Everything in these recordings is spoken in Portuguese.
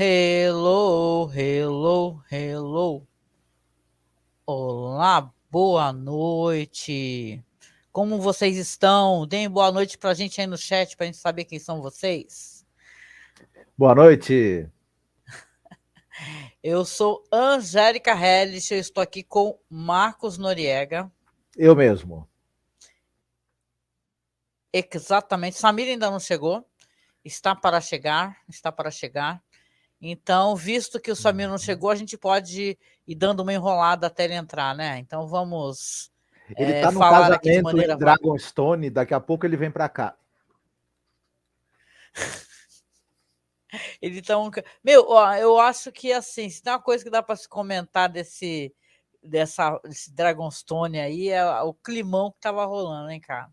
Hello, hello, hello. Olá, boa noite. Como vocês estão? Deem boa noite pra gente aí no chat pra gente saber quem são vocês. Boa noite. Eu sou Angélica Hellish, eu estou aqui com Marcos Noriega. Eu mesmo. Exatamente. Samir ainda não chegou. Está para chegar, está para chegar. Então, visto que o Samir não chegou, a gente pode ir dando uma enrolada até ele entrar, né? Então vamos Ele tá num falar aqui de casamento em maneira vaga. Dragonstone, daqui a pouco ele vem pra cá. Ele tá Meu, ó, eu acho que assim, se tem uma coisa que dá para se comentar desse Dragonstone aí, é o climão que tava rolando, hein, cara?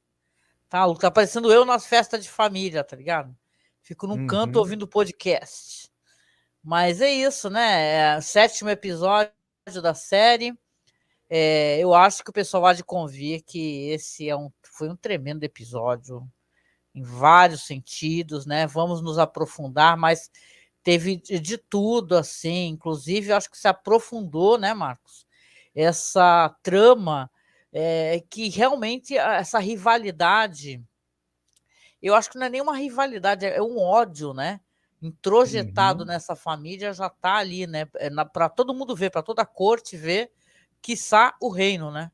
Tá parecendo eu nas festas de família, tá ligado? Fico num canto Uhum. ouvindo podcast. Mas é isso, né? É o 7º episódio da série. Eu acho que o pessoal há de convir que esse foi um tremendo episódio, em vários sentidos, né? Vamos nos aprofundar, mas teve de tudo, assim, inclusive eu acho que se aprofundou, né, Marcos? Essa trama, que realmente essa rivalidade, eu acho que não é nenhuma rivalidade, é um ódio, né? Introjetado Uhum. nessa família já está ali, né? Para todo mundo ver, para toda a corte ver, quiçá o reino, né?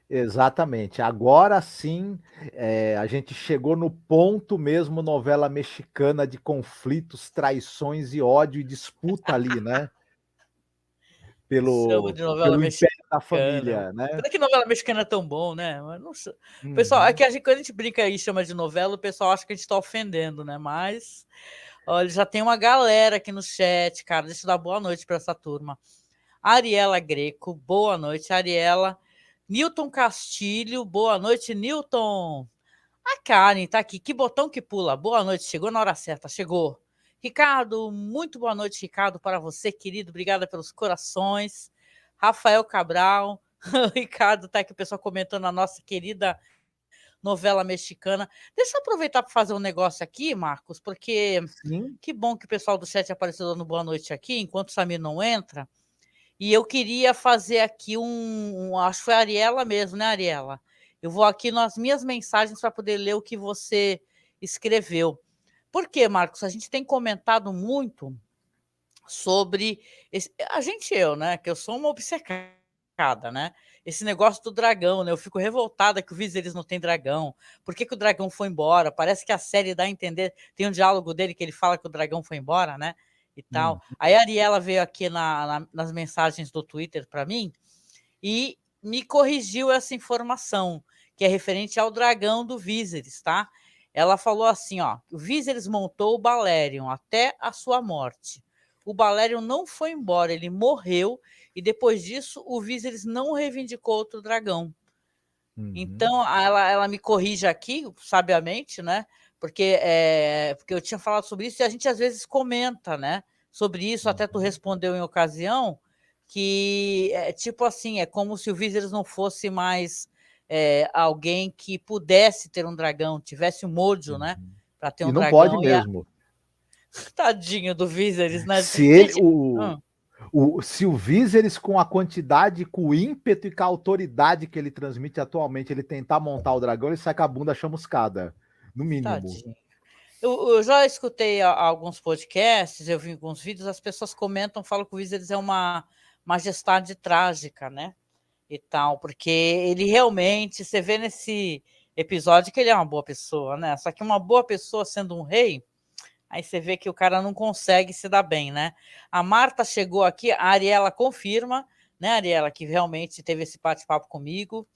Exatamente. Agora sim, a gente chegou no ponto mesmo, novela mexicana de conflitos, traições e ódio e disputa ali, né? Chama Pelo, de novela pelo império da mexicana. família, né? Pena que novela mexicana é tão bom, né? Mas não sei. O pessoal, é Uhum. que quando a gente brinca aí e chama de novela, o pessoal acha que a gente tá ofendendo, né? Mas, olha, já tem uma galera aqui no chat, cara. Deixa eu dar boa noite para essa turma. Ariela Greco, boa noite, Ariela. Newton Castilho, boa noite, Newton. A Karen tá aqui, que botão que pula. Boa noite, chegou na hora certa, chegou. Ricardo, muito boa noite, Ricardo, para você, querido. Obrigada pelos corações. Rafael Cabral, o Ricardo tá aqui, o pessoal comentando a nossa querida novela mexicana. Deixa eu aproveitar para fazer um negócio aqui, Marcos, porque Sim. que bom que o pessoal do chat apareceu dando boa noite aqui, enquanto o Samir não entra. E eu queria fazer aqui acho que foi a Ariela mesmo, né, Ariela? Eu vou aqui nas minhas mensagens para poder ler o que você escreveu. Por quê, Marcos? A gente tem comentado muito sobre a gente, eu, né? Que eu sou uma obcecada, né? Esse negócio do dragão, né? Eu fico revoltada que o Viserys não tem dragão. Por que o dragão foi embora? Parece que a série dá a entender. Tem um diálogo dele que ele fala que o dragão foi embora, né? E tal. Uhum. Aí a Ariela veio aqui nas mensagens do Twitter para mim e me corrigiu essa informação, que é referente ao dragão do Viserys, tá? Ela falou assim, ó, o Viserys montou o Balerion até a sua morte. O Balerion não foi embora, ele morreu, e depois disso o Viserys não reivindicou outro dragão. Uhum. Então, ela me corrige aqui, sabiamente, né? Porque eu tinha falado sobre isso e a gente às vezes comenta, né? Sobre isso, até tu Uhum. respondeu em ocasião, que é tipo assim, é como se o Viserys não fosse mais alguém que pudesse ter um dragão, tivesse um mojo, né? Uhum. Para ter E um não pode dragão. mesmo. Tadinho do Viserys, né? Se ele, Gente, se o Viserys, com a quantidade, com o ímpeto e com a autoridade que ele transmite atualmente, ele tentar montar o dragão, ele sai com a bunda chamuscada, no mínimo. tadinho. Eu já escutei alguns podcasts, eu vi alguns vídeos, as pessoas comentam, falam que o Viserys é uma majestade trágica, né? E tal, porque ele realmente, você vê nesse episódio que ele é uma boa pessoa, né? Só que uma boa pessoa sendo um rei, aí você vê que o cara não consegue se dar bem, né? A Marta chegou aqui, a Ariela confirma, né, Ariela, que realmente teve esse bate-papo comigo.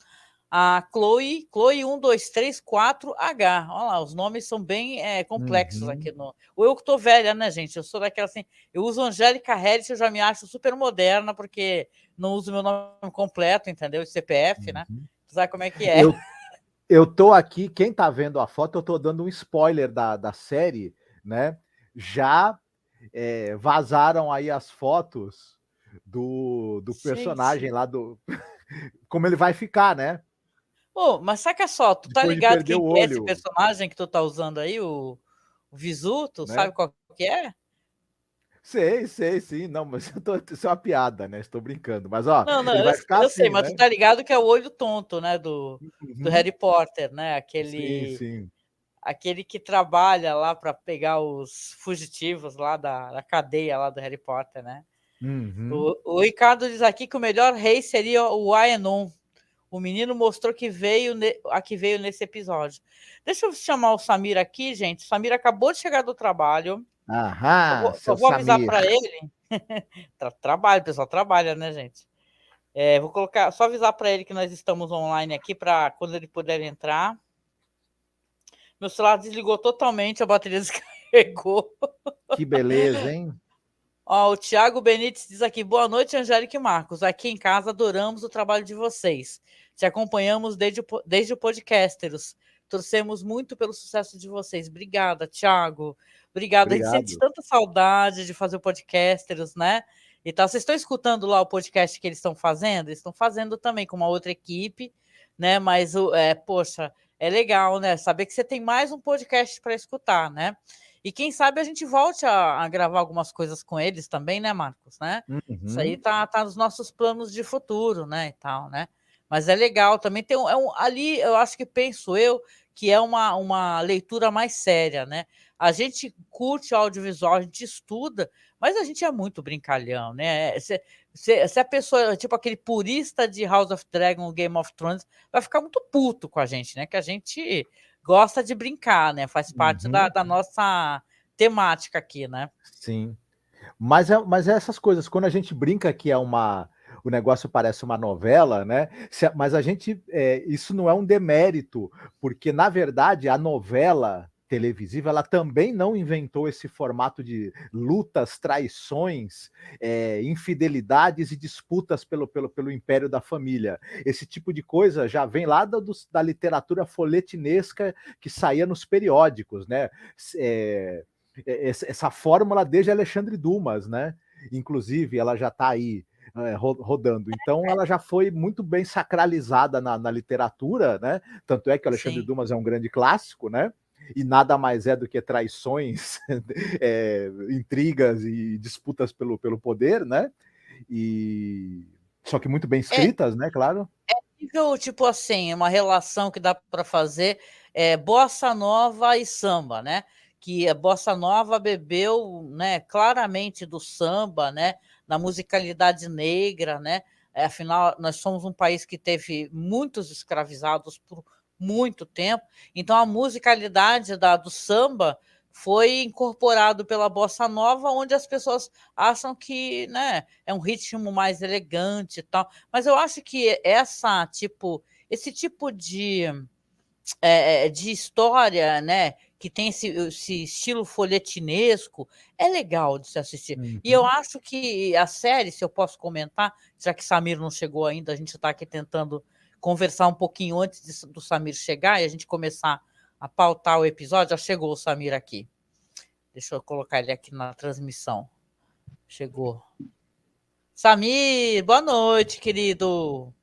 A Chloe 1234H. Olha lá, os nomes são bem complexos Uhum. aqui no. Ou eu que tô velha, né, gente? Eu sou daquela assim. Eu uso Angélica Harris, eu já me acho super moderna, porque não uso meu nome completo, entendeu? CPF, né? Uhum. Tu sabe como é que é? Eu, eu tô aqui, quem tá vendo a foto, eu tô dando um spoiler da série, né? Já vazaram aí as fotos do personagem Gente. lá, como ele vai ficar, né? Pô, mas saca só, tu tá Depois de ligado perder quem o que é esse olho, personagem que tu tá usando aí, o Visu? Tu né? sabe qual que é? Sei, sim. Não, mas isso é uma piada, né? Estou brincando. Mas, ó, Não, ele vai ficar eu sei, assim, mas tu né? tá ligado que é o olho tonto, né, do Uhum. Harry Potter, né? Sim, sim. Aquele que trabalha lá para pegar os fugitivos lá da cadeia lá do Harry Potter, né? Uhum. O Ricardo diz aqui que o melhor rei seria o Aenon. O menino mostrou que veio nesse episódio. Deixa eu chamar o Samir aqui, gente. O Samir acabou de chegar do trabalho. Aham, Eu seu vou avisar Samir. para ele. Trabalho, o pessoal trabalha, né, gente? Vou colocar, só avisar para ele que nós estamos online aqui para quando ele puder entrar. Meu celular desligou totalmente, a bateria descarregou. Que beleza, hein? Ó, o Thiago Benites diz aqui: boa noite, Angélica e Marcos. Aqui em casa adoramos o trabalho de vocês. Te acompanhamos desde o Podcasteros. Torcemos muito pelo sucesso de vocês. Obrigada, Thiago. Obrigada. A gente sente Obrigado. tanta saudade de fazer o Podcasteros, né? E tal. Vocês estão escutando lá o podcast que eles estão fazendo? Eles estão fazendo também com uma outra equipe, né? Mas, poxa, é legal, né? Saber que você tem mais um podcast para escutar, né? E quem sabe a gente volte a gravar algumas coisas com eles também, né, Marcos? Né? Isso aí Uhum. tá nos nossos planos de futuro, né? E tal, né? Mas é legal também. Ali, eu acho que penso eu que é uma leitura mais séria, né? A gente curte audiovisual, a gente estuda, mas a gente é muito brincalhão, né? Se a pessoa, tipo aquele purista de House of Dragon, Game of Thrones, vai ficar muito puto com a gente, né? Que a gente gosta de brincar, né? Faz parte Uhum. da nossa temática aqui, né? Sim. Mas é essas coisas, quando a gente brinca que o negócio parece uma novela, né? Mas a gente, isso não é um demérito, porque na verdade a novela televisiva ela também não inventou esse formato de lutas, traições, infidelidades e disputas pelo império da família. Esse tipo de coisa já vem lá da literatura folhetinesca que saía nos periódicos, né? Essa fórmula desde Alexandre Dumas, né? Inclusive, ela já está aí rodando. Então, ela já foi muito bem sacralizada na literatura, né? Tanto é que Alexandre Sim. Dumas é um grande clássico, né? E nada mais é do que traições, intrigas e disputas pelo poder, né? E só que muito bem É escritas, né? Claro. nível, tipo assim, uma relação que dá para fazer bossa nova e samba, né? Que a bossa nova bebeu, né, claramente do samba, né, na musicalidade negra, né? Afinal, nós somos um país que teve muitos escravizados por muito tempo, então a musicalidade do samba foi incorporado pela bossa nova, onde as pessoas acham que, né, é um ritmo mais elegante e tal. Mas eu acho que esse tipo de história, né, que tem esse estilo folhetinesco, é legal de se assistir. E eu Uhum. acho que a série, se eu posso comentar, já que Samir não chegou ainda, a gente está aqui tentando conversar um pouquinho antes do Samir chegar e a gente começar a pautar o episódio. Já chegou o Samir aqui. Deixa eu colocar ele aqui na transmissão. Chegou. Samir, boa noite, querido.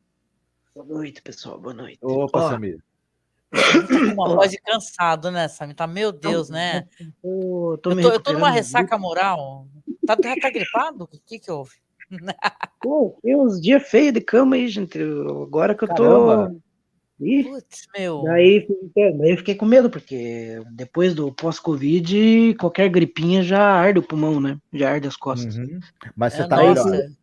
Boa noite, pessoal. Boa noite. Opa, Ó, Samir. Samir tá com uma ó, voz de cansado, né, Samir? Tá, meu Deus, né? tô Eu me tô numa recuperando de gripe. ressaca moral. Tá gripado? O que houve? Pô, tem uns dias feios de cama aí, gente. Agora que eu Caramba. tô. Ih, Putz, meu. daí eu fiquei com medo, porque depois do pós-Covid, qualquer gripinha já arde o pulmão, né? Já arde as costas. Uhum. Mas você tá Daí, melhor. Nossa.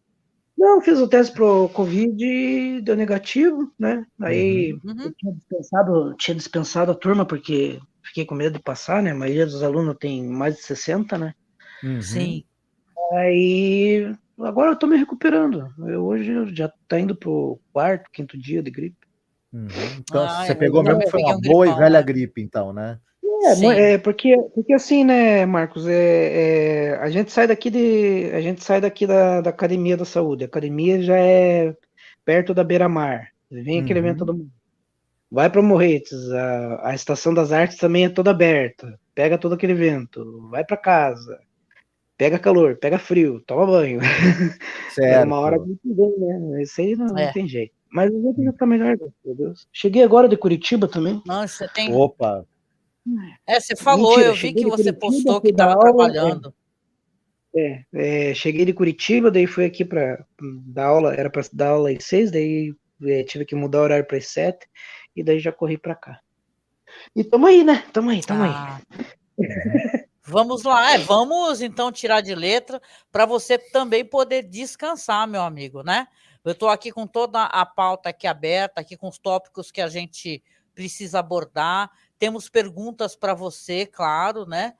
não, fiz o teste pro Covid e deu negativo, né? Aí Uhum. eu Uhum. tinha dispensado a turma, porque fiquei com medo de passar, né? A maioria dos alunos tem mais de 60, né? Uhum. Sim. Aí, agora eu tô me recuperando. Hoje eu já tá indo pro quarto, quinto dia de gripe. Uhum. Então, Ah, você pegou mesmo eu que foi uma peguei um boa e gripão, velha né? gripe, então, né? Sim. Porque assim, né, Marcos, a gente sai daqui da academia da saúde. A academia já é perto da beira-mar. Vem aquele evento Uhum. todo mundo. Vai para Morretes, a estação das artes também é toda aberta. Pega todo aquele vento, vai para casa, pega calor, pega frio, toma banho. Uma hora a Certo. gente vem, né? Isso aí não É. tem jeito. Mas o jeito já tá melhor, graças a Deus. Cheguei agora de Curitiba também. Não, você tem. Opa. Você falou, Mentira, eu vi cheguei que de você Curitiba, postou que fui dar estava aula. trabalhando. Cheguei de Curitiba, daí fui aqui para dar aula, era para dar aula às 6, daí tive que mudar o horário para as 7, e daí já corri para cá. E tamo aí, né? Tamo aí. Vamos lá, vamos então tirar de letra para você também poder descansar, meu amigo, né? Eu estou aqui com toda a pauta aqui aberta, aqui com os tópicos que a gente precisa abordar. Temos perguntas para você, claro, né?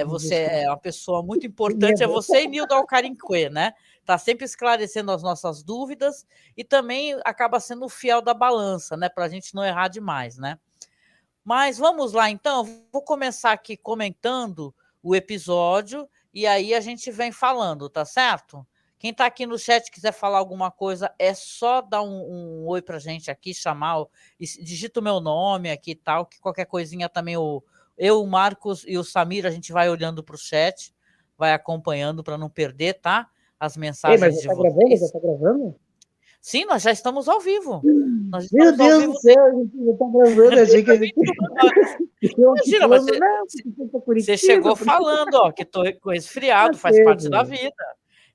Você é uma pessoa muito importante, é você e Nildo Alcarinque, né? Está sempre esclarecendo as nossas dúvidas e também acaba sendo o fiel da balança, né? Para a gente não errar demais, né? Mas vamos lá, então. Vou começar aqui comentando o episódio e aí a gente vem falando, tá certo? Quem está aqui no chat quiser falar alguma coisa, é só dar um oi para a gente aqui, chamar, digita o meu nome aqui e tal, que qualquer coisinha também eu, o Marcos e o Samir, a gente vai olhando para o chat, vai acompanhando para não perder, tá? As mensagens de vocês. Já tá gravando? Sim, nós já estamos ao vivo. Nós Meu estamos ao Deus vivo. do céu, a gente já tá gravando, achei que a gente... Imagina, mas você chegou falando, ó, que tô com resfriado, faz parte da vida.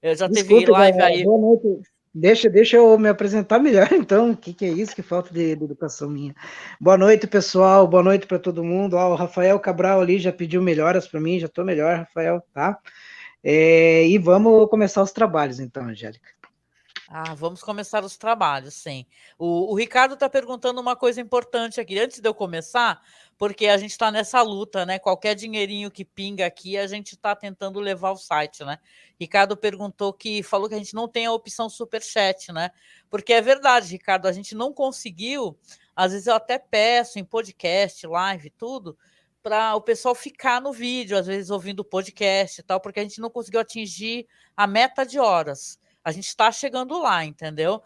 Eu já teve live aí. Boa noite. Deixa eu me apresentar melhor, então. O que é isso? Que falta de educação minha. Boa noite, pessoal. Boa noite para todo mundo. Ó, o Rafael Cabral ali já pediu melhoras para mim. Já estou melhor, Rafael, tá? E vamos começar os trabalhos, então, Angélica. Vamos começar os trabalhos, sim. O Ricardo está perguntando uma coisa importante aqui, antes de eu começar, porque a gente está nessa luta, né? Qualquer dinheirinho que pinga aqui, a gente está tentando levar o site, né? Ricardo falou que a gente não tem a opção Superchat, né? Porque é verdade, Ricardo, a gente não conseguiu, às vezes eu até peço em podcast, live, tudo, para o pessoal ficar no vídeo, às vezes ouvindo o podcast e tal, porque a gente não conseguiu atingir a meta de horas. A gente está chegando lá, entendeu?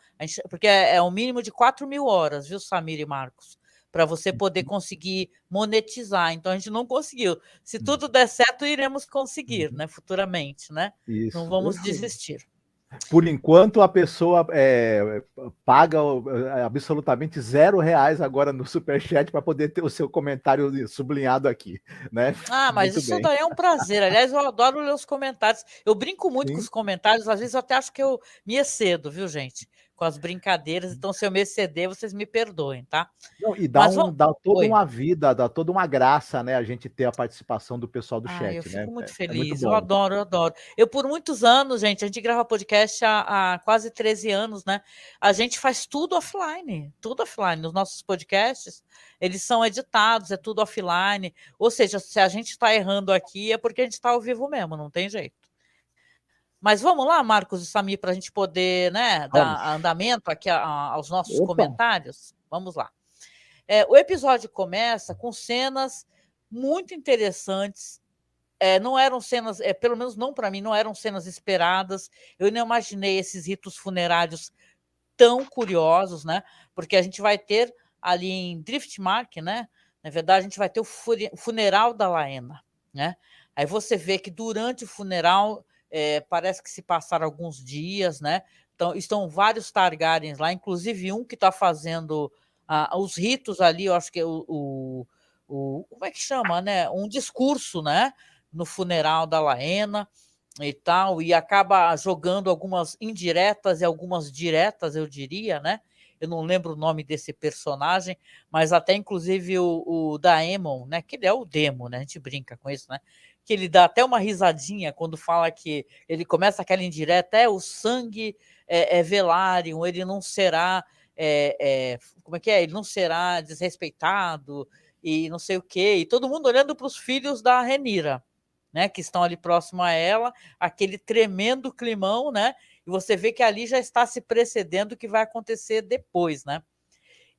Porque é um mínimo de 4.000 horas, viu, Samir e Marcos? Para você poder conseguir monetizar. Então, a gente não conseguiu. Se tudo der certo, iremos conseguir, né? Futuramente, né? Isso. Não vamos desistir. Por enquanto, a pessoa paga absolutamente R$0 agora no Superchat para poder ter o seu comentário sublinhado aqui, né? Mas isso daí é um prazer. Aliás, eu adoro ler os comentários. Eu brinco muito com os comentários, às vezes eu até acho que eu me excedo, viu, gente? Com as brincadeiras. Então, se eu me exceder, vocês me perdoem, tá? Não, e dá toda uma vida, dá toda uma graça, né? A gente ter a participação do pessoal do chat, eu fico né? muito feliz, muito bom. eu adoro. Eu, por muitos anos, gente, a gente grava podcast há quase 13 anos, né? A gente faz tudo offline. Os nossos podcasts, eles são editados, é tudo offline. Ou seja, se a gente está errando aqui, é porque a gente está ao vivo mesmo, não tem jeito. Mas vamos lá, Marcos e Samir, para a gente poder, né, dar andamento aqui aos nossos comentários? Vamos lá. O episódio começa com cenas muito interessantes. Não eram cenas, pelo menos não para mim, não eram cenas esperadas. Eu não imaginei esses ritos funerários tão curiosos, né? Porque a gente vai ter ali em Driftmark, né? Na verdade, a gente vai ter o funeral da Laena, né? Aí você vê que durante o funeral parece que se passaram alguns dias, né? Então, estão vários Targaryens lá, inclusive um que está fazendo os ritos ali, eu acho que é como é que chama, né? Um discurso, né? No funeral da Laena e tal, e acaba jogando algumas indiretas e algumas diretas, eu diria, né? Eu não lembro o nome desse personagem, mas até inclusive o Daemon, né? Que ele é o Demo, né? A gente brinca com isso, né? Que ele dá até uma risadinha quando fala que ele começa aquela indireta, o sangue é Velaryon, ele não será, como é que é? Ele não será desrespeitado e não sei o quê. E todo mundo olhando para os filhos da Rhaenyra, né, que estão ali próximo a ela, aquele tremendo climão, né? E você vê que ali já está se precedendo o que vai acontecer depois, né?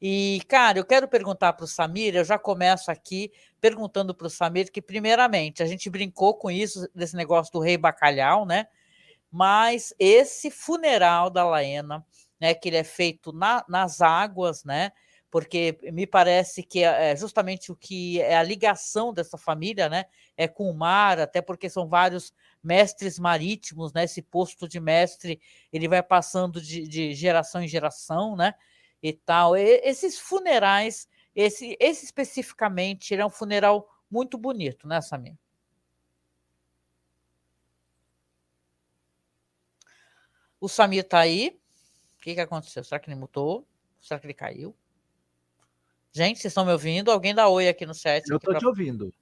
E, cara, eu quero perguntar para o Samir, eu já começo aqui perguntando para o Samir que, primeiramente, a gente brincou com isso, desse negócio do rei bacalhau, né? Mas esse funeral da Laena, né, que ele é feito nas águas, né? Porque me parece que é justamente o que é a ligação dessa família, né? É com o mar, até porque são vários mestres marítimos, né? Esse posto de mestre ele vai passando de geração em geração, né? E tal. Esses funerais, esse especificamente, ele é um funeral muito bonito, né, Samir? O Samir tá aí. O que aconteceu? Será que ele mutou? Será que ele caiu? Gente, vocês estão me ouvindo? Alguém dá oi aqui no chat. Eu tô te ouvindo.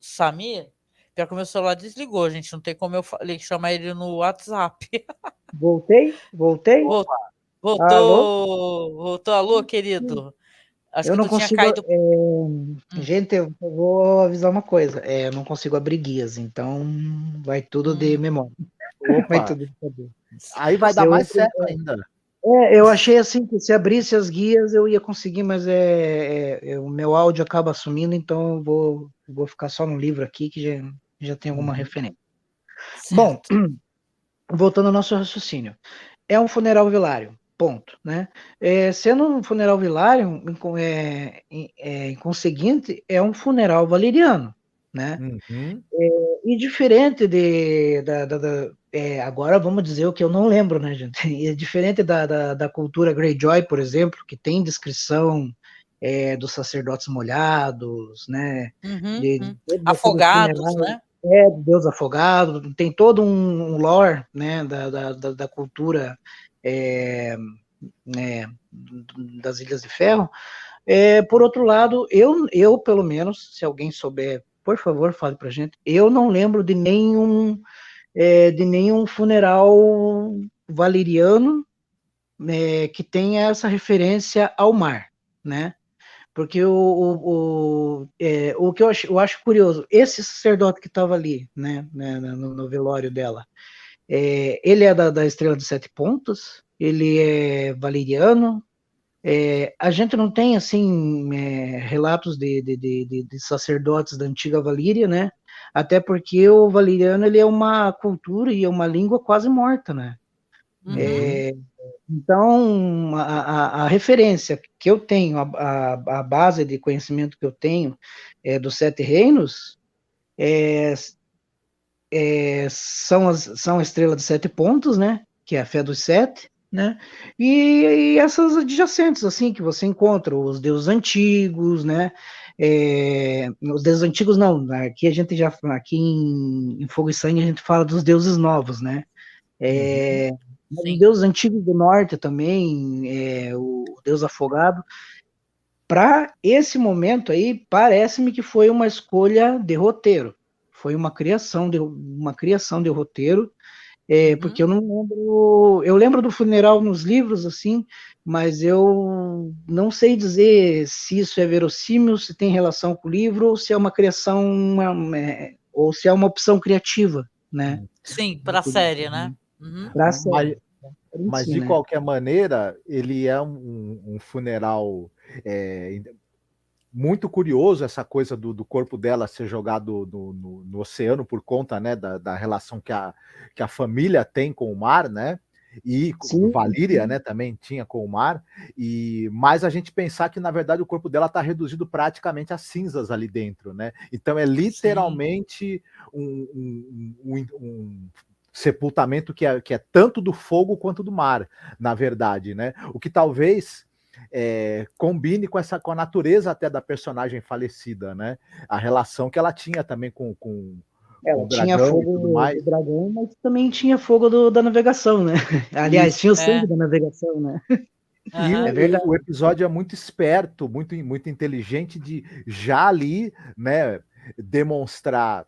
Samir? Pior que o meu celular desligou, gente. Não tem como eu chamar ele no WhatsApp. Voltei? Voltou. Alô, querido. Acho Eu que não tu tinha consigo. caído. Gente, eu vou avisar uma coisa. Eu não consigo abrir guias, então vai tudo de memória. Vai Opa, tudo de cabeça. aí vai dar mais certo ainda. Eu achei assim que se abrisse as guias eu ia conseguir, mas o meu áudio acaba sumindo, então eu vou ficar só no livro aqui que já tem alguma referência. Certo. Bom, voltando ao nosso raciocínio. É um funeral velário, ponto, né? Sendo um funeral velário, em conseguinte, é um funeral valeriano, né? Uhum. E diferente agora vamos dizer o que eu não lembro, né, gente? É diferente da cultura Greyjoy, por exemplo, que tem descrição dos sacerdotes molhados, né? Afogados, né? Deus afogado, tem todo um lore, né, da cultura né, das Ilhas de Ferro. Por outro lado, eu, pelo menos, se alguém souber, por favor, fale pra gente, eu não lembro de nenhum funeral valeriano que tenha essa referência ao mar, né? Porque o que eu acho curioso, esse sacerdote que estava ali, né, no velório dela, ele é da Estrela de Sete Pontos, ele é valeriano. A gente não tem assim relatos de sacerdotes da antiga Valíria, né? Até porque o valeriano ele é uma cultura e é uma língua quase morta, né? Então, a referência que eu tenho, a base de conhecimento que eu tenho dos Sete Reinos são a Estrela de Sete Pontos, né? Que é a Fé dos Sete, né? E essas adjacentes, assim, que você encontra, os deuses antigos, né? Os deuses antigos não, aqui a gente aqui em Fogo e Sangue a gente fala dos deuses novos, né? Os deuses antigos do norte também, o deus afogado. Para esse momento aí, parece-me que foi uma escolha de roteiro. Foi uma criação de roteiro, porque eu não lembro. Eu lembro do funeral nos livros, assim, mas eu não sei dizer se isso é verossímil, se tem relação com o livro, ou se é uma criação, ou se é uma opção criativa, né? Sim, para a série, né? Para a série. Mas de qualquer maneira, ele é um funeral muito curioso, essa coisa do corpo dela ser jogado no oceano por conta, né, da relação que a família tem com o mar, né? E Valíria, né, também tinha com o mar, mas a gente pensar que, na verdade, o corpo dela está reduzido praticamente a cinzas ali dentro, né? Então é literalmente um sepultamento que é tanto do fogo quanto do mar, na verdade, né? O que talvez combine com a natureza até da personagem falecida, né? A relação que ela tinha também com o tinha dragão fogo e tudo mais. do dragão, mas também tinha fogo da navegação, né? Aliás, tinha o sangue da navegação, né? E o episódio é muito esperto, muito, muito inteligente de já ali, né, demonstrar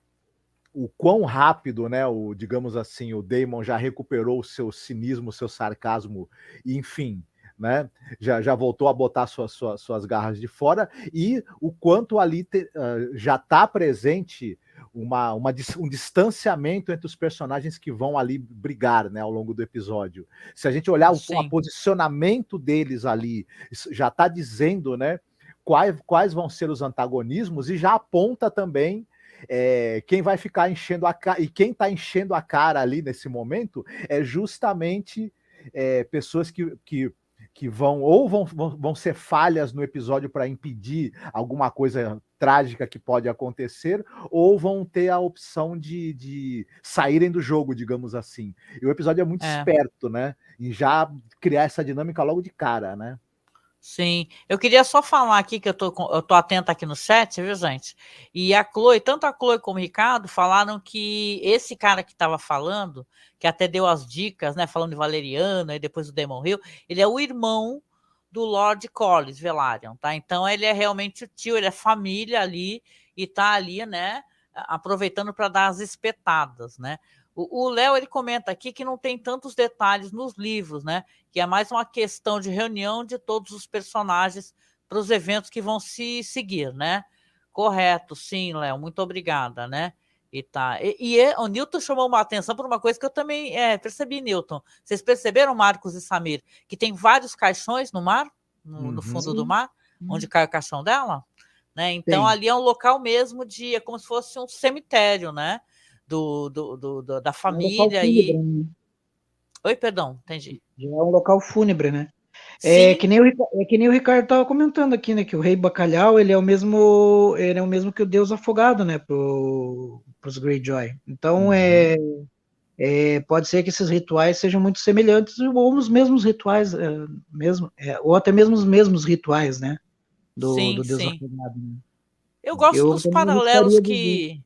o quão rápido, né, digamos assim, o Daemon já recuperou o seu cinismo, o seu sarcasmo, enfim, né, já voltou a botar suas garras de fora, e o quanto ali já está presente um distanciamento entre os personagens que vão ali brigar, né, ao longo do episódio. Se a gente olhar o posicionamento deles ali, já está dizendo, né, quais vão ser os antagonismos, e já aponta também quem vai ficar enchendo a cara, e quem está enchendo a cara ali nesse momento é justamente pessoas que vão ser falhas no episódio para impedir alguma coisa trágica que pode acontecer, ou vão ter a opção de saírem do jogo, digamos assim. E o episódio é muito esperto, né? Em já criar essa dinâmica logo de cara, né? Sim, eu queria só falar aqui que eu tô atenta aqui no chat, viu, gente? E a Chloe, tanto a Chloe como o Ricardo falaram que esse cara que estava falando, que até deu as dicas, né, falando de Valeriano e depois do Demon Hill, ele é o irmão do Lord Corlys Velaryon, tá? Então ele é realmente o tio, ele é família ali e tá ali, né, aproveitando para dar as espetadas, né? O Léo, ele comenta aqui que não tem tantos detalhes nos livros, né? Que é mais uma questão de reunião de todos os personagens para os eventos que vão se seguir, né? Correto, sim, Léo, muito obrigada, né? E tá. O Newton chamou uma atenção por uma coisa que eu também percebi, Newton. Vocês perceberam, Marcos e Samir, que tem vários caixões no mar, no fundo do Sim. mar, onde cai o caixão dela? Né? Então, Tem. ali é um local mesmo é como se fosse um cemitério, né? Da É um local família fúnebre, e. né? Oi, perdão, entendi. Já é um local fúnebre, né? Sim, É que nem o Ricardo estava comentando aqui, né? Que o rei Bacalhau, ele é o mesmo que o Deus Afogado, né? Pros Greyjoy. Então, pode ser que esses rituais sejam muito semelhantes ou os mesmos rituais, ou até mesmo os mesmos rituais, né? sim, Do Deus sim. Afogado. Né? Eu gosto Eu dos também paralelos arriscaria dizer.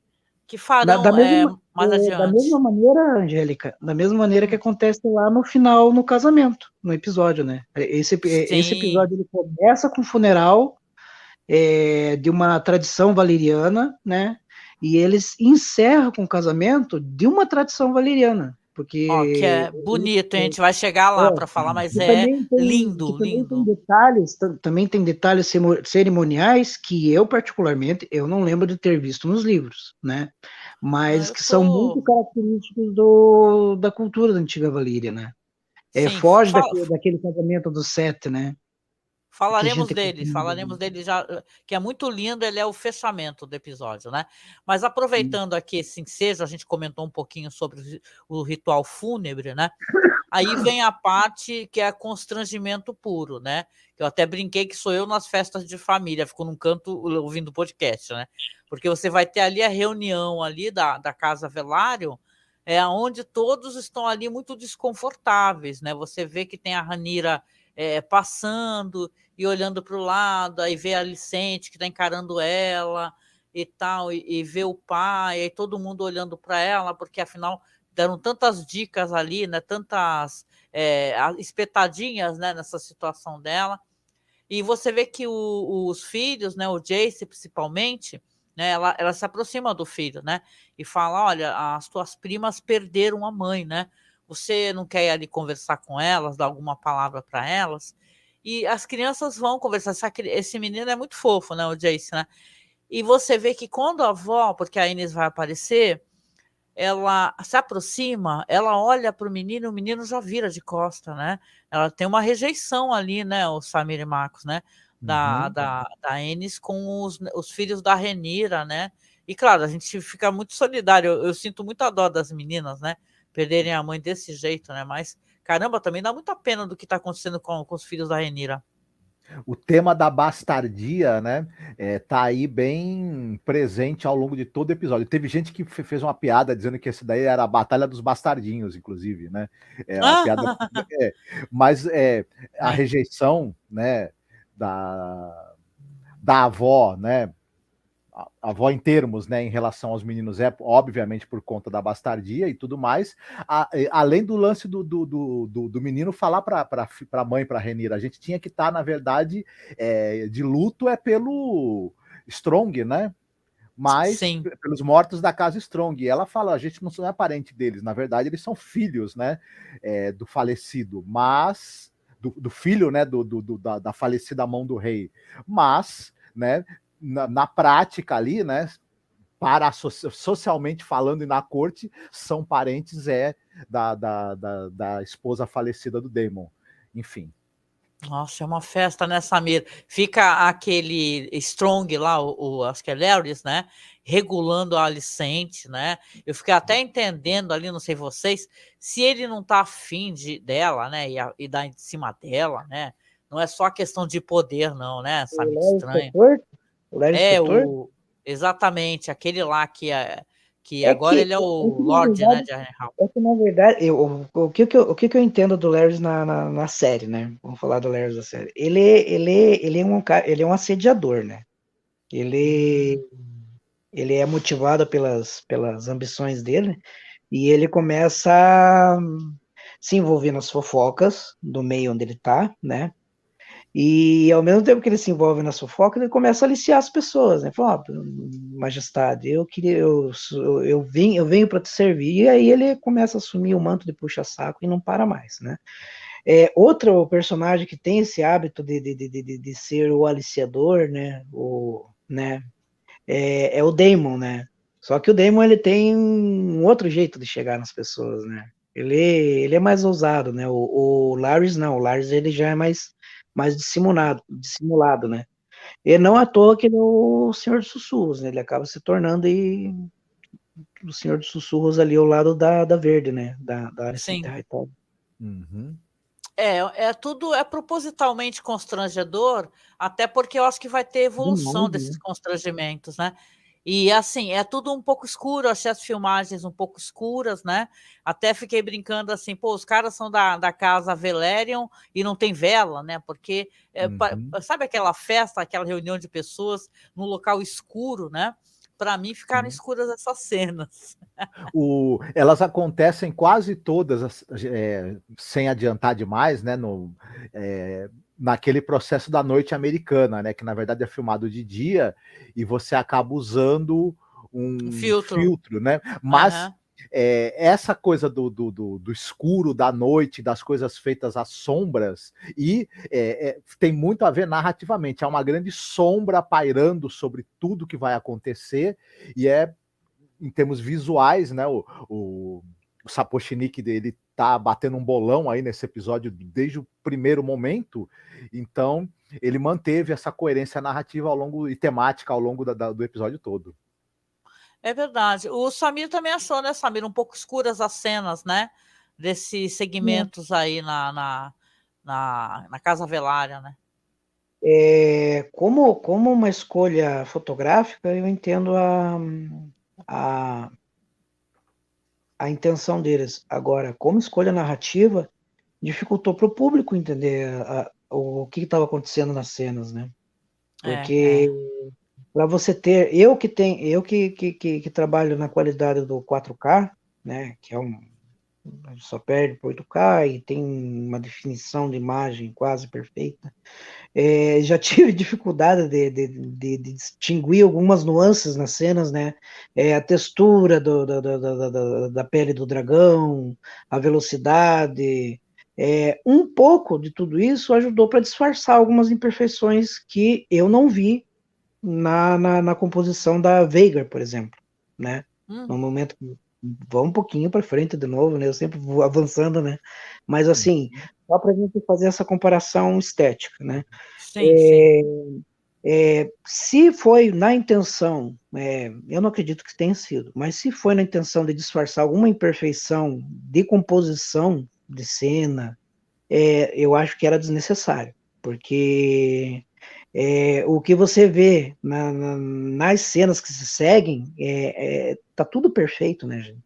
que Da, farão da mesma, mais da mesma adiante. maneira, Angélica, da mesma maneira que acontece lá no final, no casamento, no episódio, né? Esse Sim, episódio ele começa com o funeral de uma tradição valeriana, né? E eles encerram com o casamento de uma tradição valeriana, ó, que porque é bonito, a gente vai chegar lá para falar, mas que é que lindo, também tem lindo. detalhes, também tem detalhes cerimoniais que eu particularmente eu não lembro de ter visto nos livros, né? Mas Eu que são muito tô. característicos da cultura da antiga Valíria, né? Sim, Foge daquele casamento do sete, né? Que a falaremos gente é dele, acostumado a falaremos ver. dele já, que é muito lindo, ele é o fechamento do episódio, né? Mas Sim. aproveitando aqui esse ensejo, a gente comentou um pouquinho sobre o ritual fúnebre, né? Aí vem a parte que é constrangimento puro, né? Que eu até brinquei que sou eu nas festas de família, fico num canto ouvindo o podcast, né? Porque você vai ter ali a reunião ali da Casa Velário, onde todos estão ali muito desconfortáveis, né? Você vê que tem a Ranira passando e olhando para o lado, aí vê a Alicente que está encarando ela e tal, e vê o pai, aí todo mundo olhando para ela, porque afinal deram tantas dicas ali, né? Tantas espetadinhas, né? Nessa situação dela. E você vê que os filhos, né? O Jace principalmente, né? Ela se aproxima do filho, né? E fala: olha, as tuas primas perderam a mãe, né? Você não quer ir ali conversar com elas, dar alguma palavra para elas? E as crianças vão conversar. Esse menino é muito fofo, né? O Jace, né? E você vê que quando a avó, porque a Inês vai aparecer, ela se aproxima, ela olha para o menino já vira de costa, né? Ela tem uma rejeição ali, né, o Samir e Marcos, né? Uhum. Da Enis com os filhos da Renira, né? E claro, a gente fica muito solidário. Eu sinto muita dó das meninas, né? Perderem a mãe desse jeito, né? Mas caramba, também dá muita pena do que está acontecendo com os filhos da Renira. O tema da bastardia, né, tá aí bem presente ao longo de todo o episódio. Teve gente que fez uma piada dizendo que esse daí era a Batalha dos Bastardinhos, inclusive, né? É uma piada, é, mas a É, rejeição, né, da avó, né, a avó em termos, né, em relação aos meninos obviamente por conta da bastardia e tudo mais, além do lance do menino falar para a mãe, para a Renira, a gente tinha que estar, na verdade, de luto pelo Strong, né? Mas sim, pelos mortos da casa Strong. E ela fala, a gente não é parente deles, na verdade eles são filhos, né, do falecido, mas do filho, né, da falecida mão do rei, mas, né, na prática ali, né, socialmente falando e na corte, são parentes da esposa falecida do Daemon. Enfim. nossa, é uma festa, né, Samir? Fica aquele Strong lá, acho que é Larrys, né? Regulando a Alicente, né? Eu fiquei até entendendo ali, não sei vocês, se ele não tá afim dela, né? E dar em cima dela, né? Não é só questão de poder, não, né, O Samir? Larry Estranho. Inspetor? O Larry É, Inspetor? exatamente, aquele lá que É agora que, ele é o na Lorde, né, verdade, de Harrenhal. o que que eu entendo do Larry na série, né? Vamos falar do Larry da série. Ele é um assediador, né? Ele, ele é motivado pelas ambições dele e ele começa a se envolver nas fofocas do meio onde ele tá, né? E ao mesmo tempo que ele se envolve na fofoca, ele começa a aliciar as pessoas, né? Fala, ó, majestade, eu venho para te servir, e aí ele começa a assumir o manto de puxa-saco e não para mais, né? Outro personagem que tem esse hábito de ser o aliciador, né? É o Daemon, né? Só que o Daemon ele tem um outro jeito de chegar nas pessoas, né? Ele é mais ousado, né? O Larys não, o Larys ele já é mais dissimulado, né? E não à toa que ele é o Senhor dos Sussurros, né? Ele acaba se tornando aí o Senhor dos Sussurros ali ao lado da Verde, né? Da Alicent Sim. Hightower. Uhum. Tudo é propositalmente constrangedor, até porque eu acho que vai ter evolução Demais, desses né? constrangimentos, né? E assim, é tudo um pouco escuro, achei as filmagens um pouco escuras, né? Até fiquei brincando assim, pô, os caras são da casa Velaryon e não tem vela, né? Porque Uhum. sabe aquela festa, aquela reunião de pessoas num local escuro, né? Para mim ficaram Sim. escuras essas cenas. Elas acontecem quase todas, sem adiantar demais, né, naquele processo da noite americana, né, que na verdade é filmado de dia e você acaba usando Um um filtro. filtro, né? Mas Aham. essa coisa do escuro, da noite, das coisas feitas às sombras, e tem muito a ver narrativamente. Há uma grande sombra pairando sobre tudo que vai acontecer, e em termos visuais, né? O Sapochnik dele tá batendo um bolão aí nesse episódio desde o primeiro momento, então ele manteve essa coerência narrativa e temática ao longo do episódio todo. É verdade. O Samir também achou, né, Samir, um pouco escuras as cenas, né? Desses segmentos aí na Casa Velária, né? Como uma escolha fotográfica, eu entendo a, a intenção deles. Agora, como escolha narrativa, dificultou para o público entender o que estava acontecendo nas cenas, né? É. Porque para você ter, eu que trabalho na qualidade do 4K, né? Que só perde por 8K e tem uma definição de imagem quase perfeita. Já tive dificuldade de distinguir algumas nuances nas cenas, né? A textura da pele do dragão, a velocidade. Um pouco de tudo isso ajudou para disfarçar algumas imperfeições que eu não vi na composição da Veigar, por exemplo, né? No momento que vamos um pouquinho para frente de novo, né? Eu sempre vou avançando, né? Mas assim, só para a gente fazer essa comparação estética, né? Sim, sim. Se foi na intenção, eu não acredito que tenha sido, mas se foi na intenção de disfarçar alguma imperfeição de composição de cena, eu acho que era desnecessário, porque o que você vê nas cenas que se seguem, tá tudo perfeito, né, gente?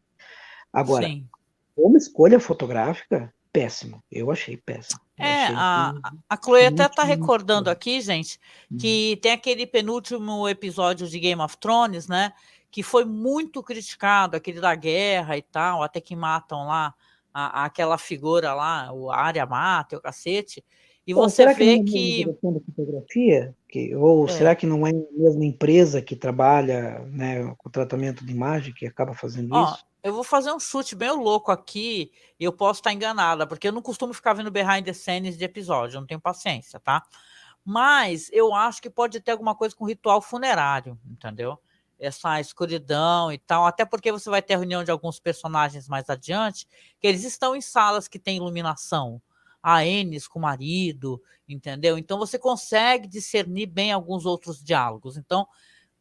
Agora, Sim. como escolha fotográfica, péssimo. Eu achei péssimo. Eu achei A, que a Chloe não até tá tinha. recordando aqui, gente, que tem aquele penúltimo episódio de Game of Thrones, né? Que foi muito criticado, aquele da guerra e tal, até que matam lá aquela figura lá, o Arya mata, o cacete. E Bom, você será que não vê é a mesma que. direção da fotografia? Ou será É, que não é a mesma empresa que trabalha, né, com tratamento de imagem que acaba fazendo ó, isso? eu vou fazer um chute bem louco aqui, e eu posso estar enganada, porque eu não costumo ficar vendo behind the scenes de episódio, eu não tenho paciência, tá? Mas eu acho que pode ter alguma coisa com ritual funerário, entendeu? Essa escuridão e tal, até porque você vai ter a reunião de alguns personagens mais adiante, que eles estão em salas que tem iluminação. A Ennis com o marido, entendeu? Então você consegue discernir bem alguns outros diálogos. Então,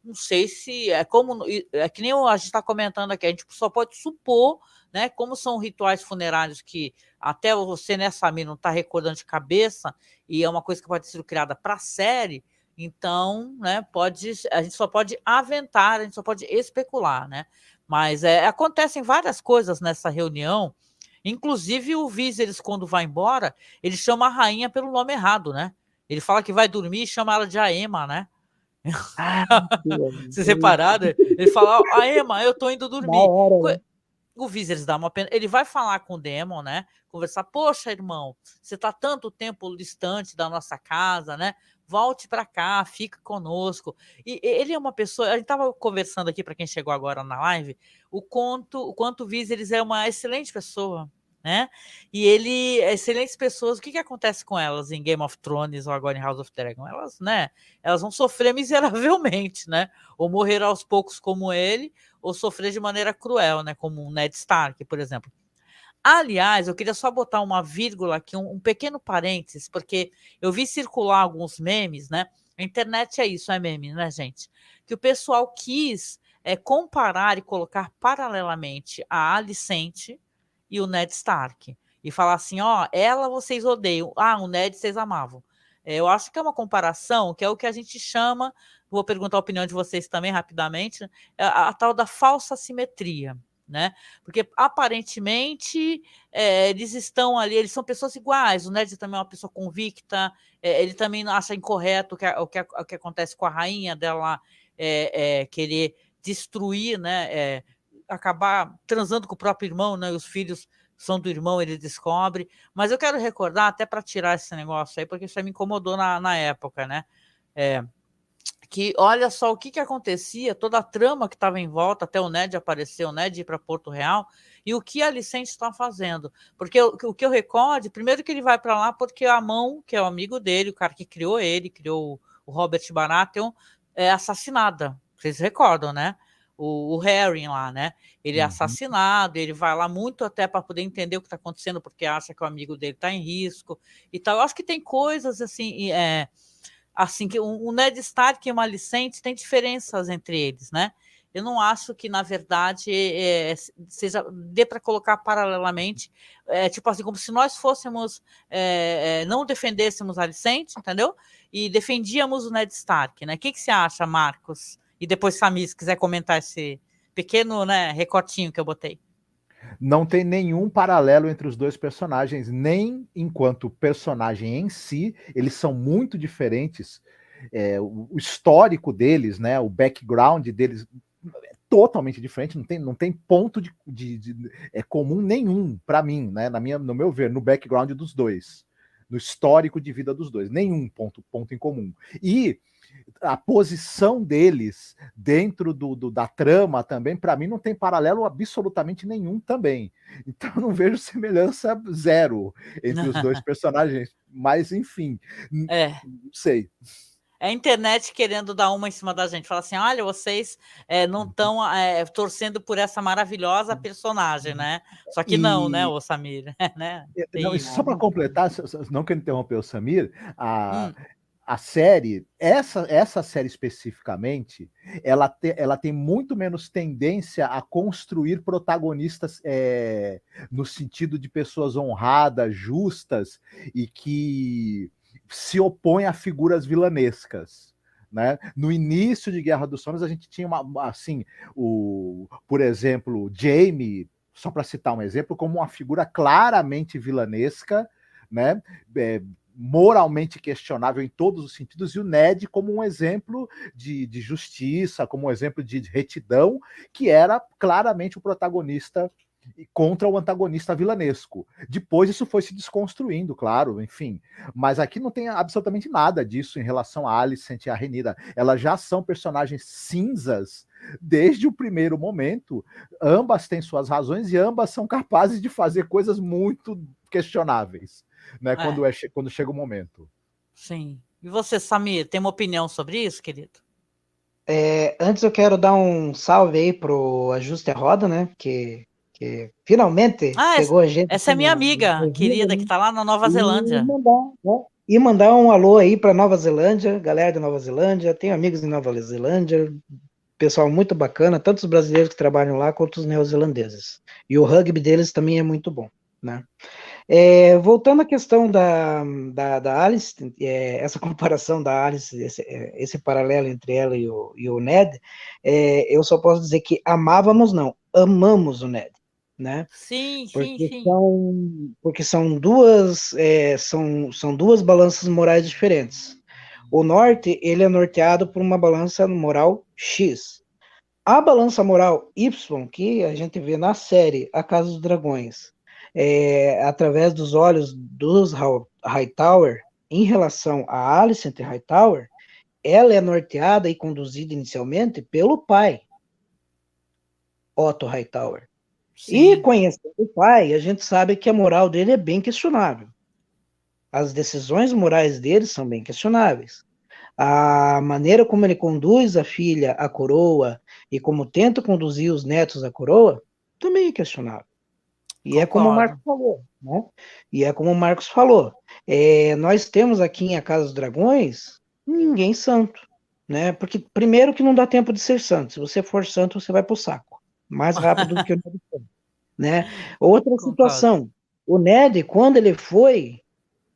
não sei se é como é que nem a gente está comentando aqui, a gente só pode supor, né? Como são rituais funerários que até você, né, Samir, não está recordando de cabeça, e é uma coisa que pode ser criada para a série, então, né, a gente só pode aventar, a gente só pode especular, né? Mas acontecem várias coisas nessa reunião, inclusive o Viserys, quando vai embora, ele chama a rainha pelo nome errado, né? Ele fala que vai dormir e chama ela de Aema, né? Ah, Vocês repararam? Ele fala, Aema, eu tô indo da dormir. hora, né? O Viserys dá uma pena. Ele vai falar com o Daemon, né? Conversar, poxa, irmão, você tá tanto tempo distante da nossa casa, né? Volte para cá, fica conosco. E ele é uma pessoa. A gente tava conversando aqui para quem chegou agora na live, o quanto o Viserys é uma excelente pessoa, né? E ele, excelentes pessoas. O que acontece com elas em Game of Thrones ou agora em House of Dragon? Elas, né? Elas vão sofrer miseravelmente, né? Ou morrer aos poucos como ele, ou sofrer de maneira cruel, né? Como um Ned Stark, por exemplo. Aliás, eu queria só botar uma vírgula aqui, um pequeno parênteses, porque eu vi circular alguns memes, né? A internet é isso, é meme, né, gente? Que o pessoal quis comparar e colocar paralelamente a Alicente e o Ned Stark. E falar assim, ó, ela vocês odeiam, o Ned vocês amavam. Eu acho que é uma comparação que é o que a gente chama, vou perguntar a opinião de vocês também rapidamente, a tal da falsa simetria, né? Porque aparentemente eles estão ali, eles são pessoas iguais. O Ned também é uma pessoa convicta, ele também acha incorreto o que acontece com a rainha dela querer destruir, né? Acabar transando com o próprio irmão, né? Os filhos são do irmão, ele descobre. Mas eu quero recordar, até para tirar esse negócio aí, porque isso aí me incomodou na época, né? Que olha só o que acontecia, toda a trama que estava em volta, até o Ned aparecer, o Ned ir para Porto Real, e o que a Alicente está fazendo. Porque o que eu recordo, primeiro que ele vai para lá porque a Mão, que é o amigo dele, o cara que criou ele, criou o Robert Baratheon, é assassinada. Vocês recordam, né? O Harry lá, né? Ele é assassinado, ele vai lá muito até para poder entender o que está acontecendo, porque acha que o amigo dele está em risco e tal. Eu acho que tem coisas assim, assim que o Ned Stark e o Alicente tem diferenças entre eles, né? Eu não acho que, na verdade, dê para colocar paralelamente, tipo assim, como se nós fôssemos, não defendêssemos a Alicente, entendeu? E defendíamos o Ned Stark, né? O que você acha, Marcos? E depois, Samir, se quiser comentar esse pequeno, né, recortinho que eu botei. Não tem nenhum paralelo entre os dois personagens, nem enquanto personagem em si, eles são muito diferentes. O histórico deles, né, o background deles é totalmente diferente, não tem ponto de comum nenhum para mim, né, no meu ver, no background dos dois, no histórico de vida dos dois, nenhum ponto em comum. E a posição deles dentro da trama também, para mim, não tem paralelo absolutamente nenhum também. Então, não vejo semelhança zero entre os dois personagens. Mas, enfim, não sei. É a internet querendo dar uma em cima da gente. Fala assim, olha, vocês não estão torcendo por essa maravilhosa personagem, né? Só que não, né, o Samir? Né? Não, só para completar, não quero interromper o Samir, a série, essa série especificamente, ela tem muito menos tendência a construir protagonistas no sentido de pessoas honradas, justas e que se opõem a figuras vilanescas. Né? No início de Guerra dos Tronos, a gente tinha por exemplo, Jaime, só para citar um exemplo, como uma figura claramente vilanesca, né? Moralmente questionável em todos os sentidos, e o Ned como um exemplo de justiça, como um exemplo de retidão, que era claramente o protagonista contra o antagonista vilanesco. Depois isso foi se desconstruindo, claro, enfim. Mas aqui não tem absolutamente nada disso em relação a Alicent e a Rhaenyra. Elas já são personagens cinzas desde o primeiro momento. Ambas têm suas razões e ambas são capazes de fazer coisas muito questionáveis, né, quando chega o momento. Sim. E você, Samir, tem uma opinião sobre isso, querido? Antes eu quero dar um salve aí pro Ajuste a Roda, né? Que finalmente pegou a gente. Essa é minha amiga querida, que está lá na Nova Zelândia. E mandar um alô aí para Nova Zelândia, galera da Nova Zelândia. Tenho amigos em Nova Zelândia, pessoal muito bacana, tanto os brasileiros que trabalham lá quanto os neozelandeses. E o rugby deles também é muito bom, né? Voltando à questão da Alice, essa comparação da Alice, esse paralelo entre ela e o Ned, eu só posso dizer que amávamos, não, amamos o Ned, né? Sim, sim, Porque sim. são duas balanças morais diferentes. O norte, ele é norteado por uma balança moral X. A balança moral Y, que a gente vê na série A Casa dos Dragões, através dos olhos dos Hightower, em relação a Alicent Hightower, ela é norteada e conduzida inicialmente pelo pai, Otto Hightower. E Sim. conhecendo o pai, a gente sabe que a moral dele é bem questionável. As decisões morais dele são bem questionáveis. A maneira como ele conduz a filha à coroa e como tenta conduzir os netos à coroa também é questionável. E é como o Concordo. Marcos falou, né? E é como o Marcos falou. Nós temos aqui em A Casa dos Dragões ninguém santo, né? Porque primeiro que não dá tempo de ser santo. Se você for santo, você vai pro saco mais rápido do que o Ned foi, né? Outra Concordo. situação. O Ned, quando ele foi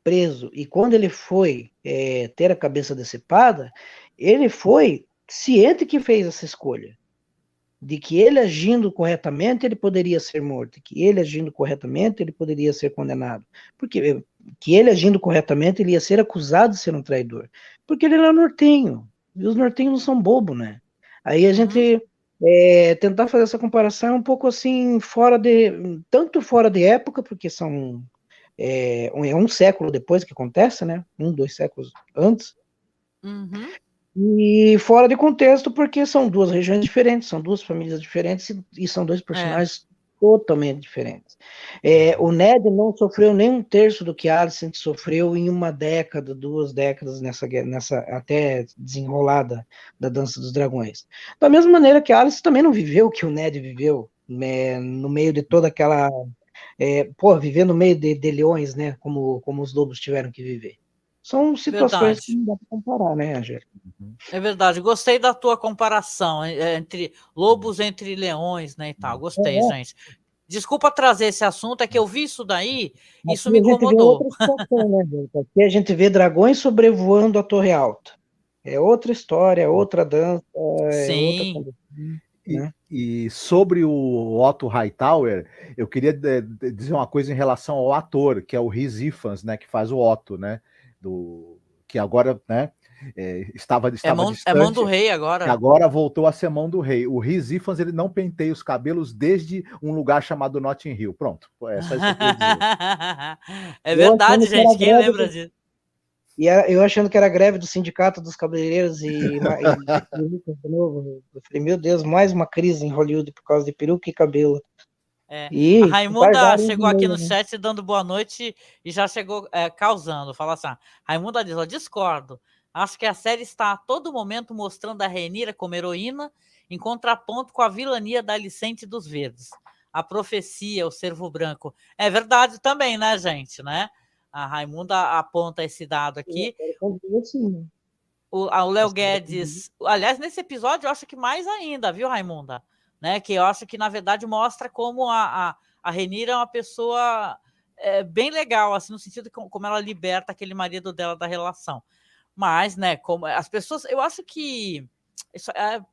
preso e quando ele foi ter a cabeça decepada, ele foi ciente que fez essa escolha, de que ele agindo corretamente ele poderia ser morto, que ele agindo corretamente ele poderia ser condenado, porque que ele agindo corretamente ele ia ser acusado de ser um traidor, porque ele era nortenho, e os nortenhos não são bobo, né? Aí a gente tentar fazer essa comparação é um pouco assim tanto fora de época, porque é um século depois que acontece, né? 2 séculos antes. Uhum. E fora de contexto, porque são duas regiões diferentes, são duas famílias diferentes e são dois personagens totalmente diferentes. O Ned não sofreu nem um terço do que Alicent sofreu em uma década, 2 décadas nessa até desenrolada da Dança dos Dragões. Da mesma maneira que Alicent também não viveu o que o Ned viveu, né, no meio de toda aquela viver no meio de leões, né? Como os lobos tiveram que viver. São situações que Verdade. não dá para comparar, né, Angélica? É verdade. Gostei da tua comparação entre lobos entre leões, né, e tal. Gostei, gente. Desculpa trazer esse assunto, é que eu vi isso daí, isso Aqui me a gente vê incomodou. outra situação, né, Angélica? Aqui a gente vê dragões sobrevoando a Torre Alta. É outra história, é outra dança, é outra Sim. condição, né? E sobre o Otto Hightower, eu queria dizer uma coisa em relação ao ator, que é o Rhys Ifans, né, que faz o Otto, né, que agora, né, estava É mão distante, do rei que agora. agora voltou a ser mão do rei. O Rhys Ifans, ele não penteia os cabelos desde um lugar chamado Notting Hill. Pronto, é só isso que eu queria dizer. É Eu verdade, achando que era gente. Quem greve lembra disso? eu achando que era greve do sindicato dos cabeleireiros e de perucas de novo. Eu falei, meu Deus, mais uma crise em Hollywood por causa de peruca e cabelo. A E Raimunda Targaryen de chegou aqui meia, no né? chat dando boa noite e já chegou causando. Fala assim: Raimunda diz: ó, discordo. Acho que a série está a todo momento mostrando a Rhaenyra como heroína, em contraponto com a vilania da Alicente dos Verdes. A profecia, o cervo branco. É verdade também, né, gente? Né? A Raimunda aponta esse dado aqui. Assim, né? O Léo Guedes, aliás, nesse episódio eu acho que mais ainda, viu, Raimunda? Né? Que eu acho que, na verdade, mostra como a Rhaenyra é uma pessoa bem legal, assim, no sentido de como ela liberta aquele marido dela da relação. Mas, né, como as pessoas, eu acho que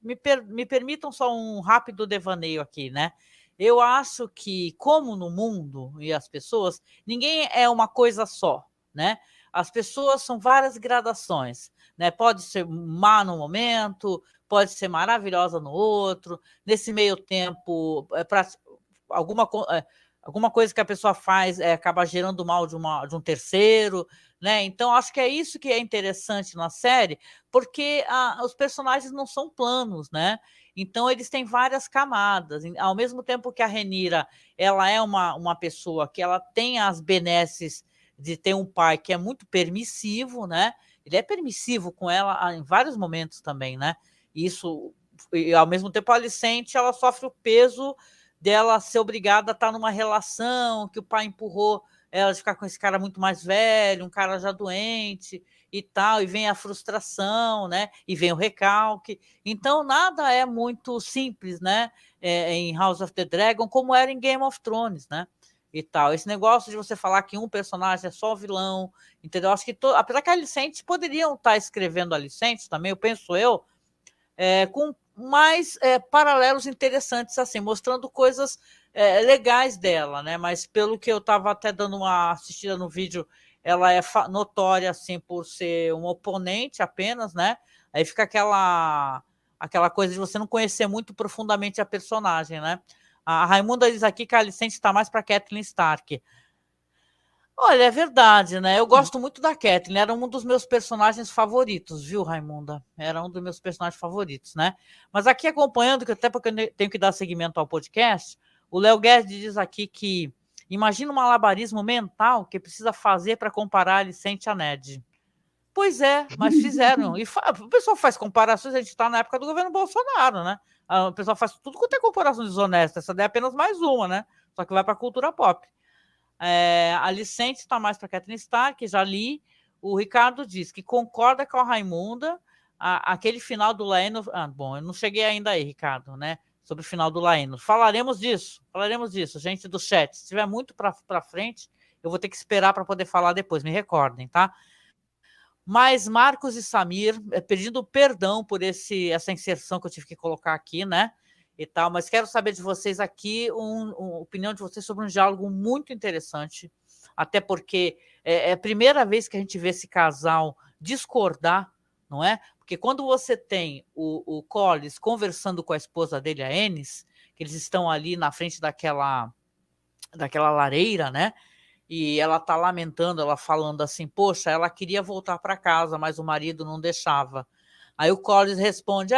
me permitam só um rápido devaneio aqui, né? Eu acho que, como no mundo e as pessoas, ninguém é uma coisa só, né? As pessoas são várias gradações, né? Pode ser má no momento, pode ser maravilhosa no outro. Nesse meio tempo, para alguma, alguma coisa que a pessoa faz acaba gerando mal de um terceiro, né? Então, acho que é isso que é interessante na série, porque os personagens não são planos, né? Então, eles têm várias camadas. Ao mesmo tempo que a Rhaenyra, ela é uma pessoa que ela tem as benesses de ter um pai que é muito permissivo, né? Ele é permissivo com ela em vários momentos também, né? Isso, e ao mesmo tempo a Alicente, ela sofre o peso dela ser obrigada a estar numa relação que o pai empurrou ela de ficar com esse cara muito mais velho, um cara já doente e tal, e vem a frustração, né? E vem o recalque. Então, nada é muito simples, né? Em House of the Dragon, como era em Game of Thrones, né? e tal. Esse negócio de você falar que um personagem é só vilão, entendeu? Acho que, apesar que a Alicente poderiam estar escrevendo a Alicente também, eu penso com mais paralelos interessantes, assim, mostrando coisas legais dela, né? Mas pelo que eu estava até dando uma assistida no vídeo, ela é notória, assim, por ser um oponente apenas, né? Aí fica aquela coisa de você não conhecer muito profundamente a personagem, né? A Raimunda diz aqui que a Alicente está mais para Catelyn Stark. Olha, é verdade, né? Eu gosto muito da Catelyn, era um dos meus personagens favoritos, viu, Raimunda? Era um dos meus personagens favoritos, né? Mas aqui acompanhando, que até porque eu tenho que dar seguimento ao podcast, o Léo Guedes diz aqui que imagina um malabarismo mental que precisa fazer para comparar a Alicente a Ned. Pois é, mas fizeram. E o pessoal faz comparações, a gente está na época do governo Bolsonaro, né? O pessoal faz tudo quanto é comparação desonesta. Essa daí é apenas mais uma, né? Só que vai para a cultura pop. A Alicente está mais para Catelyn Stark, já li. O Ricardo diz que concorda com a Raimunda. Aquele final do Laeno. Bom, eu não cheguei ainda aí, Ricardo, né? Sobre o final do Laeno. Falaremos disso, gente do chat. Se tiver muito para frente, eu vou ter que esperar para poder falar depois, me recordem, tá? Mas Marcos e Samir, pedindo perdão por essa inserção que eu tive que colocar aqui, né? E tal, mas quero saber de vocês aqui, uma opinião de vocês sobre um diálogo muito interessante, até porque é a primeira vez que a gente vê esse casal discordar, não é? Porque quando você tem o Corlys conversando com a esposa dele, a Ennis, que eles estão ali na frente daquela lareira, né? E ela está lamentando, ela falando assim, poxa, ela queria voltar para casa, mas o marido não deixava. Aí o Corlys responde,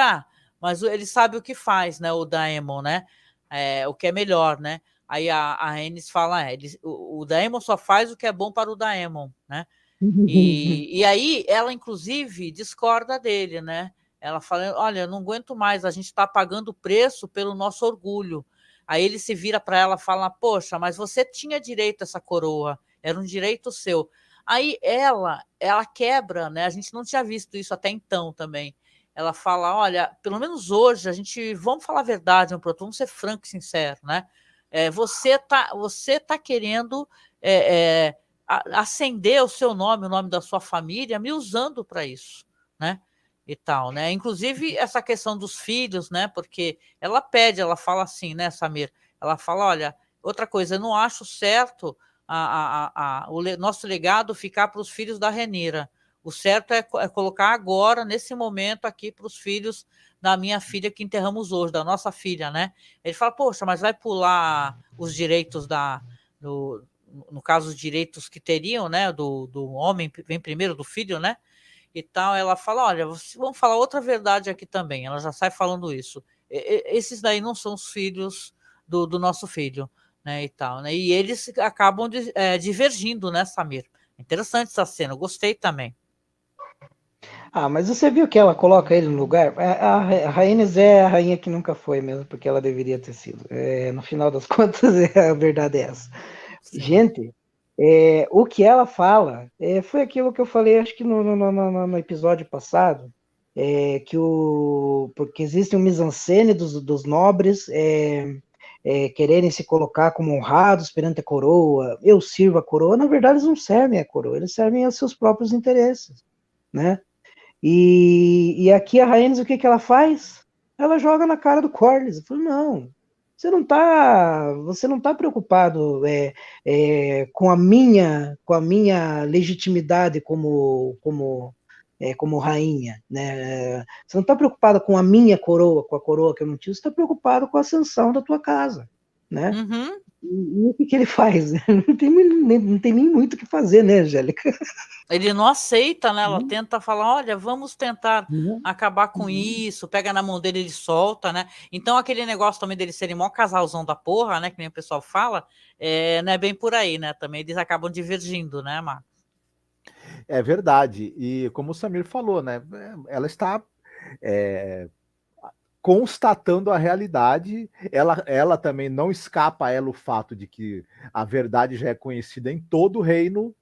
mas ele sabe o que faz, né, o Daemon, né, o que é melhor, né. Aí a Ennis fala, o Daemon só faz o que é bom para o Daemon, né. E aí ela, inclusive, discorda dele, né. Ela fala, olha, eu não aguento mais, a gente está pagando o preço pelo nosso orgulho. Aí ele se vira para ela e fala, poxa, mas você tinha direito a essa coroa, era um direito seu. Aí ela quebra, né? A gente não tinha visto isso até então também. Ela fala, olha, pelo menos hoje vamos falar a verdade um pro outro, vamos ser franco e sincero, né? Você tá querendo acender o seu nome, o nome da sua família, me usando para isso, né? E tal, né? Inclusive essa questão dos filhos, né? Porque ela fala assim, né, Samir? Ela fala, olha, outra coisa, eu não acho certo o nosso legado ficar para os filhos da Rhaenyra. O certo é colocar agora, nesse momento aqui, para os filhos da minha filha que enterramos hoje, da nossa filha, né? Ele fala, poxa, mas vai pular os direitos no caso, os direitos que teriam, né? Do homem, vem primeiro do filho, né? E tal, ela fala, olha, vamos falar outra verdade aqui também, ela já sai falando isso, esses daí não são os filhos do nosso filho, né, e tal, né, e eles acabam divergindo, né, Samir? Interessante essa cena, eu gostei também. Mas você viu que ela coloca ele no lugar? A Rhaenys é a rainha que nunca foi mesmo, porque ela deveria ter sido. No final das contas, a verdade é essa. Sim. Gente, o que ela fala foi aquilo que eu falei, acho que no episódio passado, porque existe um mise-en-scène dos nobres quererem se colocar como honrados perante a coroa. Eu sirvo a coroa. Na verdade, eles não servem a coroa, eles servem aos seus próprios interesses, né? E aqui a Rhaenys, o que ela faz? Ela joga na cara do Corlys. Fala, não, você não tá preocupado com a minha legitimidade como rainha, né? Você não está preocupado com a minha coroa, com a coroa que eu não tive, você está preocupado com a ascensão da tua casa, né? Uhum. E o que ele faz? Não tem nem muito o que fazer, né, Angélica? Ele não aceita, né? Ela tenta falar, olha, vamos tentar acabar com isso, pega na mão dele, ele solta, né? Então aquele negócio também dele serem mó casalzão da porra, né? Que nem o pessoal fala, não é bem por aí, né? Também eles acabam divergindo, né, Marcos? É verdade. E como o Samir falou, né? Ela está constatando a realidade. Ela também não escapa a ela o fato de que a verdade já é conhecida em todo o reino.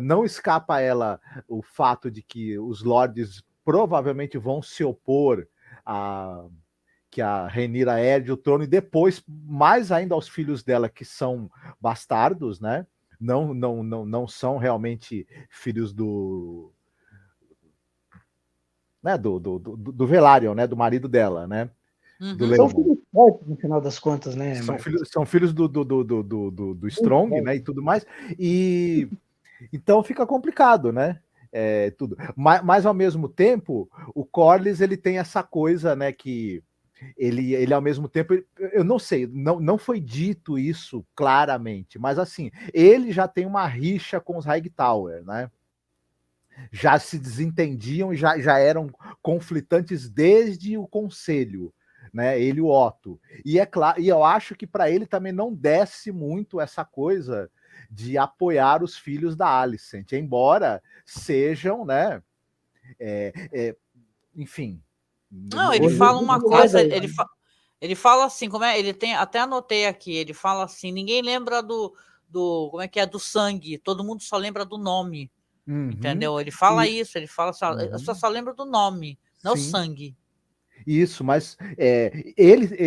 Não escapa a ela o fato de que os lords provavelmente vão se opor que a Rhaenyra herde o trono, e depois, mais ainda, aos filhos dela, que são bastardos, né? Não são realmente filhos né, do Velaryon, né? Do marido dela, né? Do Uhum. São Leomon. filhos fortes, no final das contas, né, São filhos do Strong, né? E tudo mais. E então fica complicado, né? Tudo. Mas ao mesmo tempo, o Corlys ele tem essa coisa, né? Que ele ao mesmo tempo, eu não sei, não foi dito isso claramente, mas assim, ele já tem uma rixa com os Hightower, né? Já se desentendiam, já eram conflitantes desde o conselho, né? Ele e o Otto. E é claro, e eu acho que para ele também não desce muito essa coisa de apoiar os filhos da Alicent, embora sejam, né? Enfim. Não, ele fala uma coisa, ele fala assim, como é? Ele tem, até anotei aqui, ele fala assim, ninguém lembra como é que é, do sangue, todo mundo só lembra do nome, entendeu? Ele fala isso, ele fala assim, só lembra do nome, não o sangue. Isso, mas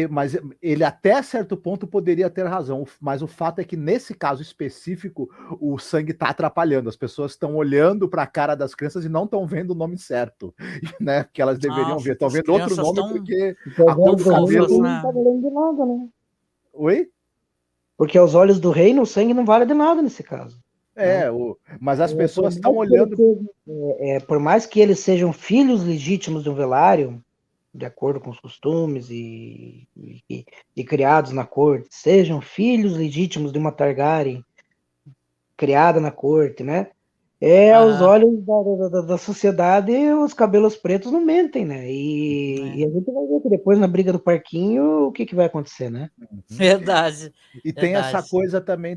mas ele até certo ponto poderia ter razão, mas o fato é que nesse caso específico o sangue está atrapalhando, as pessoas estão olhando para a cara das crianças e não estão vendo o nome certo, né? Que elas deveriam ver, estão vendo outro nome porque a cor do cabelo não tá valendo de nada, né? Oi? Porque aos olhos do rei, o sangue não vale de nada nesse caso. Mas as pessoas estão olhando. Por mais que eles sejam filhos legítimos de um Velaryon, de acordo com os costumes e criados na corte, sejam filhos legítimos de uma Targaryen criada na corte, né? Aos olhos da sociedade, os cabelos pretos não mentem, né? E a gente vai ver que depois na briga do parquinho, o que vai acontecer, né? Verdade. E tem essa coisa também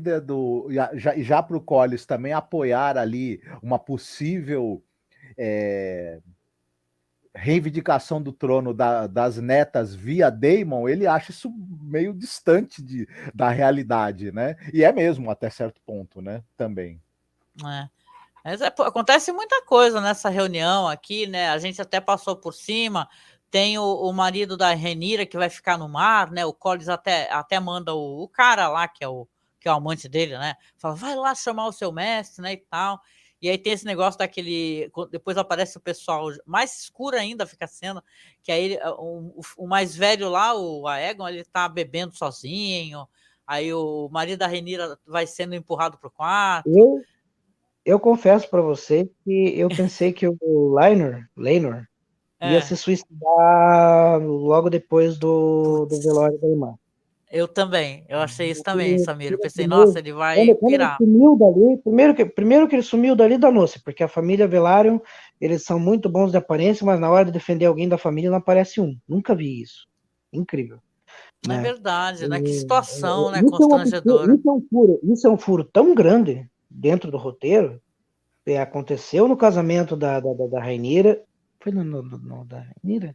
já para o Collis também apoiar ali uma possível reivindicação do trono das netas via Daemon, ele acha isso meio distante da realidade, né? E é mesmo, até certo ponto, né? Também. Mas acontece muita coisa nessa reunião aqui, né? A gente até passou por cima. Tem o marido da Rhaenyra que vai ficar no mar, né? O Corlys até manda o cara lá, que é o amante dele, né? Fala, vai lá chamar o seu mestre, né? E tal. E aí tem esse negócio daquele. Depois aparece o pessoal, mais escuro ainda fica a cena, que aí o mais velho lá, o Aegon, ele tá bebendo sozinho. Aí o marido da Rhaenyra vai sendo empurrado pro quarto. Eu confesso para você que eu pensei que o Laenor ia se suicidar logo depois do velório da irmã. Eu também, eu achei isso também, Samir. Eu pensei, nossa, ele vai pirar. Ele sumiu dali, primeiro que ele sumiu dali, danou-se, porque a família Velaryon, eles são muito bons de aparência, mas na hora de defender alguém da família não aparece um. Nunca vi isso. Incrível. É verdade, né? Que situação, né? Isso Constrangedora. Isso é um furo tão grande dentro do roteiro. Aconteceu no casamento da Rhaenyra. Foi da Rhaenyra?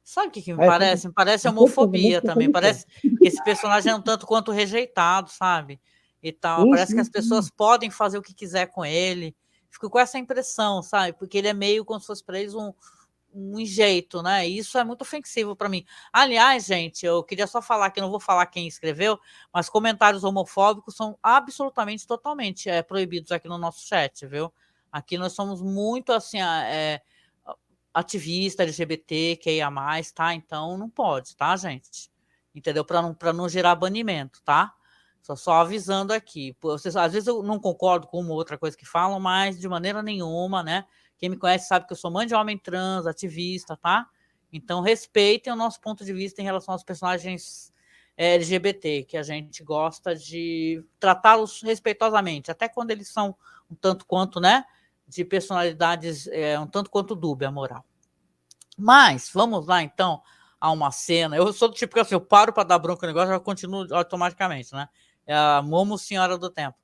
Sabe o que me parece? Me parece homofobia também. Parece que esse personagem é um tanto quanto rejeitado, sabe? E tal. Parece que as pessoas podem fazer o que quiser com ele. Fico com essa impressão, sabe? Porque ele é meio como se fosse para eles um enjeito, né? E isso é muito ofensivo para mim. Aliás, gente, eu queria só falar que não vou falar quem escreveu, mas comentários homofóbicos são absolutamente, totalmente proibidos aqui no nosso chat, viu? Aqui nós somos muito assim, ativista LGBT, que ia mais, tá? Então não pode, tá, gente? Entendeu? Para não gerar banimento, tá? Só avisando aqui. Vocês, às vezes eu não concordo com uma ou outra coisa que falam, mas de maneira nenhuma, né? Quem me conhece sabe que eu sou mãe de homem trans, ativista, tá? Então respeitem o nosso ponto de vista em relação aos personagens LGBT, que a gente gosta de tratá-los respeitosamente, até quando eles são um tanto quanto, né? De personalidades um tanto quanto dúbia a moral. Mas vamos lá então a uma cena. Eu sou do tipo que assim, eu paro para dar bronca no negócio, eu continuo automaticamente, né? É a Momo Senhora do Tempo.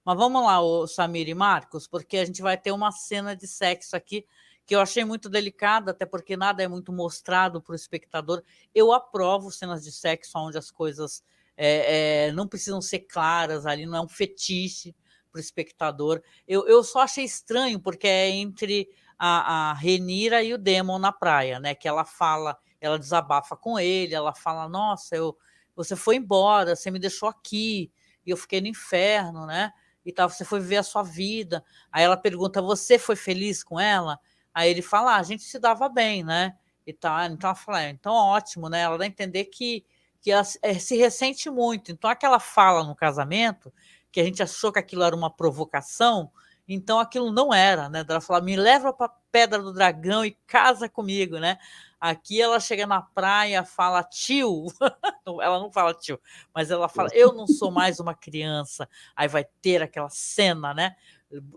Mas vamos lá, o Samir e Marcos, porque a gente vai ter uma cena de sexo aqui que eu achei muito delicada, até porque nada é muito mostrado para o espectador. Eu aprovo cenas de sexo onde as coisas não precisam ser claras ali, não é um fetiche para o espectador. Eu só achei estranho, porque é entre a Rhaenyra e o Daemon na praia, né? Que ela fala ela desabafa com ele, ela fala, nossa, você foi embora, você me deixou aqui, e eu fiquei no inferno, né? E tal, você foi viver a sua vida. Aí ela pergunta, você foi feliz com ela? Aí ele fala, a gente se dava bem, né? E tal. Então ela fala, então ótimo, né? Ela dá a entender que ela se ressente muito. Então aquela fala no casamento, que a gente achou que aquilo era uma provocação, então aquilo não era, né? Ela fala, me leva para a Pedra do Dragão e casa comigo, né? Aqui ela chega na praia, fala tio, ela não fala tio, mas ela fala, eu não sou mais uma criança. Aí vai ter aquela cena, né,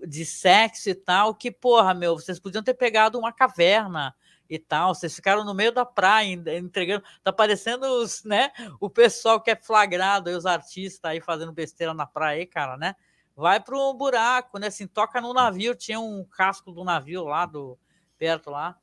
de sexo e tal, que, porra, meu, vocês podiam ter pegado uma caverna e tal, vocês ficaram no meio da praia entregando, tá parecendo né, o pessoal que é flagrado, aí, os artistas aí fazendo besteira na praia aí, cara, né? Vai para um buraco, né? Assim, toca no navio, tinha um casco do navio lá perto lá.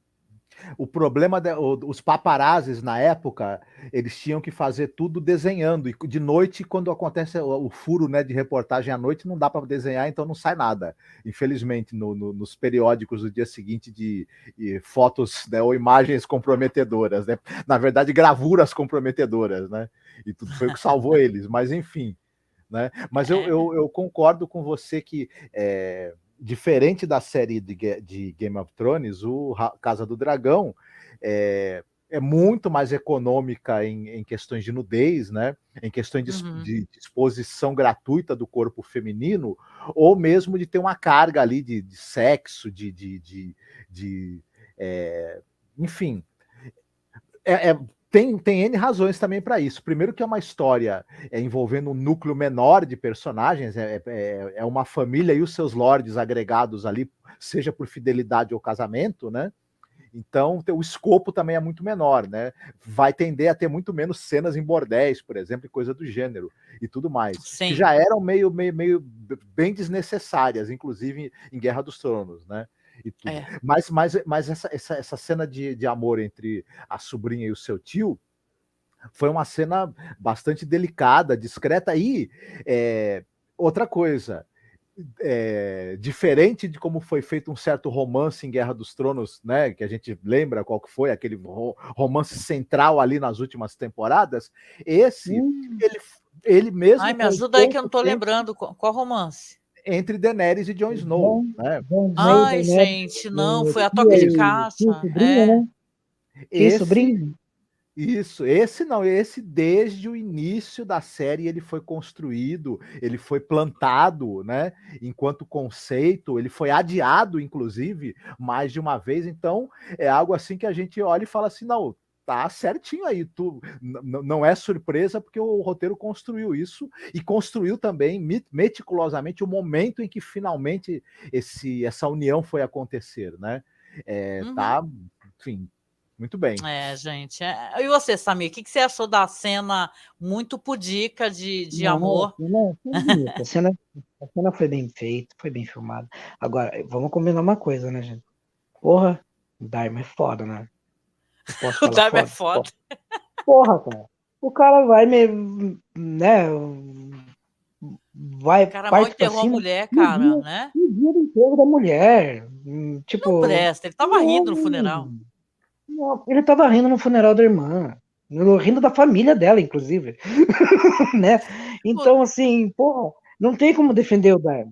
O problema, os paparazzis na época, eles tinham que fazer tudo desenhando, e de noite, quando acontece o furo, né, de reportagem à noite, não dá para desenhar, então não sai nada. Infelizmente, nos periódicos do dia seguinte de fotos, né, ou imagens comprometedoras, né? Na verdade, gravuras comprometedoras, né? E tudo foi o que salvou eles, mas enfim. Né? Mas eu concordo com você que diferente da série de Game of Thrones, o Casa do Dragão é muito mais econômica em questões de nudez, né? Em questões de exposição gratuita do corpo feminino, ou mesmo de ter uma carga ali de sexo, enfim. Tem N razões também para isso. Primeiro que é uma história envolvendo um núcleo menor de personagens, é uma família e os seus lords agregados ali, seja por fidelidade ou casamento, né? Então o escopo também é muito menor, né? Vai tender a ter muito menos cenas em bordéis, por exemplo, e coisa do gênero e tudo mais. Sim. Que já eram meio bem desnecessárias, inclusive em Guerra dos Tronos, né? E tudo. Mas essa cena de amor entre a sobrinha e o seu tio foi uma cena bastante delicada, discreta. E outra coisa, diferente de como foi feito um certo romance em Guerra dos Tronos, né, que a gente lembra qual que foi, aquele romance central ali nas últimas temporadas, esse, ele mesmo... Ai, me ajuda aí que eu não tô lembrando. Qual romance? Entre Daenerys e Jon Snow, né? Ai, gente, não, foi a toque de caixa. Sobrinho, né? Sobrinho. Isso, esse desde o início da série ele foi construído, ele foi plantado, né? Enquanto conceito, ele foi adiado, inclusive, mais de uma vez. Então, é algo assim que a gente olha e fala assim, não, tá certinho aí, não é surpresa, porque o roteiro construiu isso e construiu também meticulosamente o momento em que finalmente essa união foi acontecer, né? Tá, enfim, muito bem. Gente. E você, Samir, o que você achou da cena muito pudica de amor? A cena foi bem feita, foi bem filmada. Agora, vamos combinar uma coisa, né, gente? Porra, o Daimon é foda, né? Eu posso falar o Daimon é foda. Porra, cara. O cara vai né? Vai o cara mal enterrou a mulher, cara, né? No dia do enterro da mulher. Tipo, não presta, ele tava rindo no funeral. Não, ele tava rindo no funeral da irmã. Rindo da família dela, inclusive. Né? Então, assim, porra, não tem como defender o Daimon.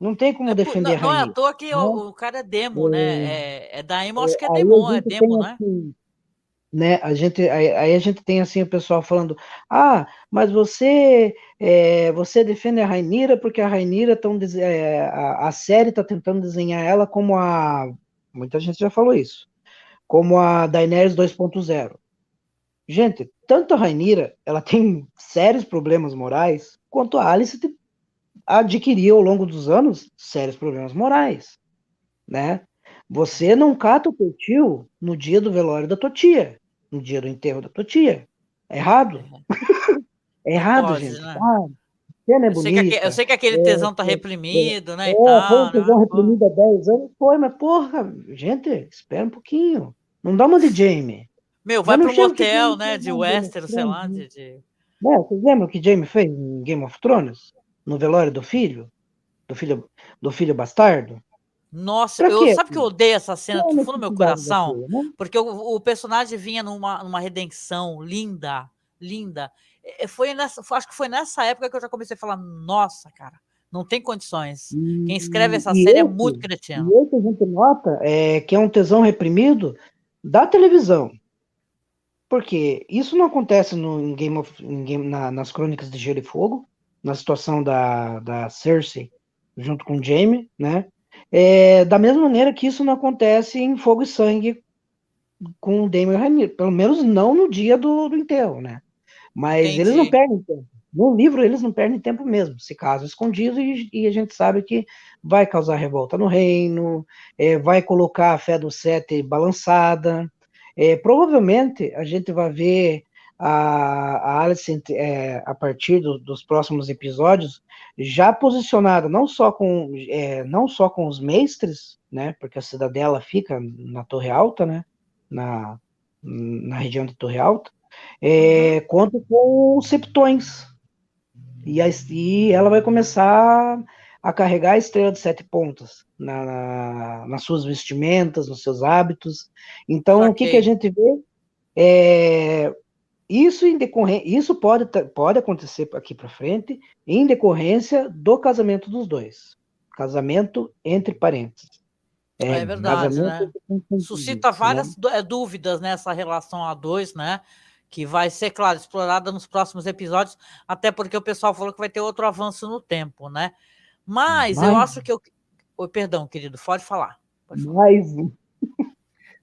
Não tem como defender a Rainha. Não é à toa que o cara é demo, né? Daimon, acho que é demo, né? Assim, né? Aí a gente tem assim o pessoal falando, mas você defende a Rhaenyra porque a Rhaenyra a série está tentando desenhar ela como muita gente já falou isso, como a Daenerys 2.0. Gente, tanto a Rhaenyra, ela tem sérios problemas morais, quanto a Alicent adquiriu ao longo dos anos sérios problemas morais, né? Você não cata o teu tio no dia do velório da tua tia, no dia do enterro da tua tia. É errado. É errado, pode, gente. Né? Cena é bonita. Eu sei que aquele tesão tá reprimido, né? Foi um tesão reprimido há 10 anos. Foi, mas porra, gente, espera um pouquinho. Não dá uma de Jaime. Meu, vai pro motel, né? De Westeros, sei lá. Vocês lembram o que Jaime fez em Game of Thrones? No velório do filho? Do filho bastardo? Nossa, Pra quê? sabe que eu odeio essa cena Qual a do fundo do meu necessidade coração? daquilo, né? Porque o personagem vinha numa redenção linda, linda. Acho que foi nessa época que eu já comecei a falar, nossa, cara, não tem condições. Quem escreve essa E série é muito e cretino. esse a gente nota que é um tesão reprimido da televisão. Porque isso não acontece nas Crônicas de Gelo e Fogo, na situação da Cersei junto com Jaime, né? Da mesma maneira que isso não acontece em Fogo e Sangue com o Daemon e Rhaenyra, pelo menos não no dia do enterro, né? Mas eles não Entendi. perdem tempo. No livro, eles não perdem tempo mesmo. Se casam escondido e a gente sabe que vai causar revolta no reino, vai colocar a fé do Sete balançada. Provavelmente a gente vai ver a Alicent, a partir dos próximos episódios, já posicionada não só com os mestres, né? Porque a cidadela fica na Torre Alta, né? Na região de Torre Alta, Uhum. conta com os septões. E ela vai começar a carregar a estrela de 7 pontas nas suas vestimentas, nos seus hábitos. Então, o que a Saquei. gente vê? Isso pode acontecer aqui para frente em decorrência do casamento dos dois. Casamento entre parentes. É verdade, Casamento né? entre Suscita consanguíneos, né? várias dúvidas nessa relação a dois, né? Que vai ser, claro, explorada nos próximos episódios, até porque o pessoal falou que vai ter outro avanço no tempo, né? Mas eu Mas, acho que eu. Oi, perdão, querido, pode falar. Pode falar. mas Ah,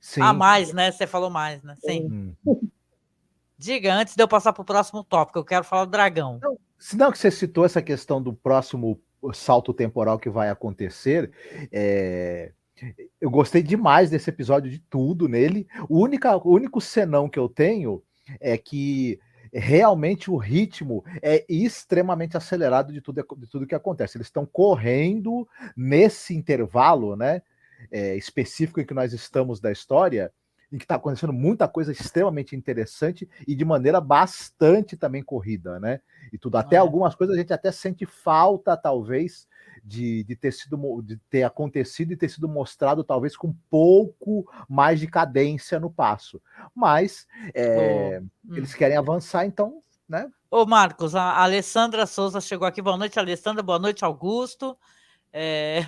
Sim. mais, né? Você falou mais, né? Sim. Hum. Diga, antes de eu passar para o próximo tópico, eu quero falar do dragão. Não, se não que você citou essa questão do próximo salto temporal que vai acontecer, eu gostei demais desse episódio, de tudo nele. O único senão que eu tenho é que realmente o ritmo é extremamente acelerado de tudo que acontece. Eles estão correndo nesse intervalo, né, específico em que nós estamos da história, em que está acontecendo muita coisa extremamente interessante e de maneira bastante também corrida, né? E tudo. Até É. algumas coisas a gente até sente falta, talvez, de ter acontecido e ter sido mostrado, talvez, com um pouco mais de cadência no passo. Mas eles querem avançar, então, né? Ô, Marcos, a Alessandra Souza chegou aqui. Boa noite, Alessandra. Boa noite, Augusto.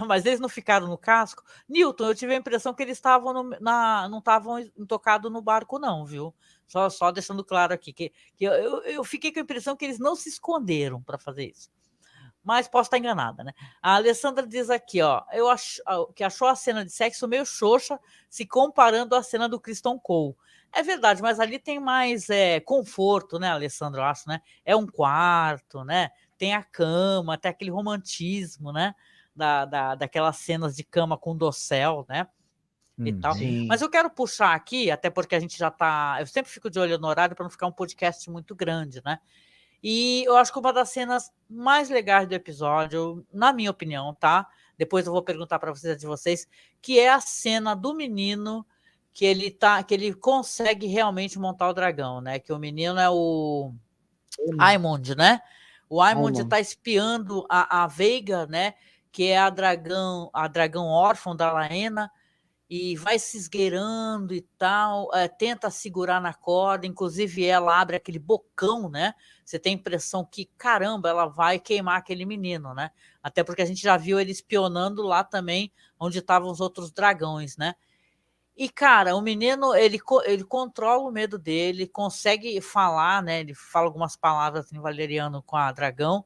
Mas eles não ficaram no casco. Newton, eu tive a impressão que eles estavam não estavam intocados no barco, não, viu? Só deixando claro aqui, que eu fiquei com a impressão que eles não se esconderam para fazer isso. Mas posso estar enganada, né? A Alessandra diz aqui, ó, que achou a cena de sexo meio xoxa, se comparando à cena do Christian Cole. É verdade, mas ali tem mais conforto, né, Alessandra, eu acho, né? É um quarto, né? Tem a cama, tem aquele romantismo, né? Daquelas cenas de cama com dossel, né? E tal. Mas sim. eu quero puxar aqui, até porque a gente já tá. Eu sempre fico de olho no horário para não ficar um podcast muito grande, né? E eu acho que uma das cenas mais legais do episódio, na minha opinião, tá? Depois eu vou perguntar para vocês de vocês, que é a cena do menino que ele consegue realmente montar o dragão, né? Que o menino é o Aemond, né? O Aemond Raimon. está espiando a Veiga, né? Que é a dragão órfã da Laena, e vai se esgueirando e tal, tenta segurar na corda, inclusive ela abre aquele bocão, né? Você tem a impressão que, caramba, ela vai queimar aquele menino, né? Até porque a gente já viu ele espionando lá também, onde estavam os outros dragões, né? E, cara, o menino, ele controla o medo dele, consegue falar, né? Ele fala algumas palavras em valeriano com a dragão,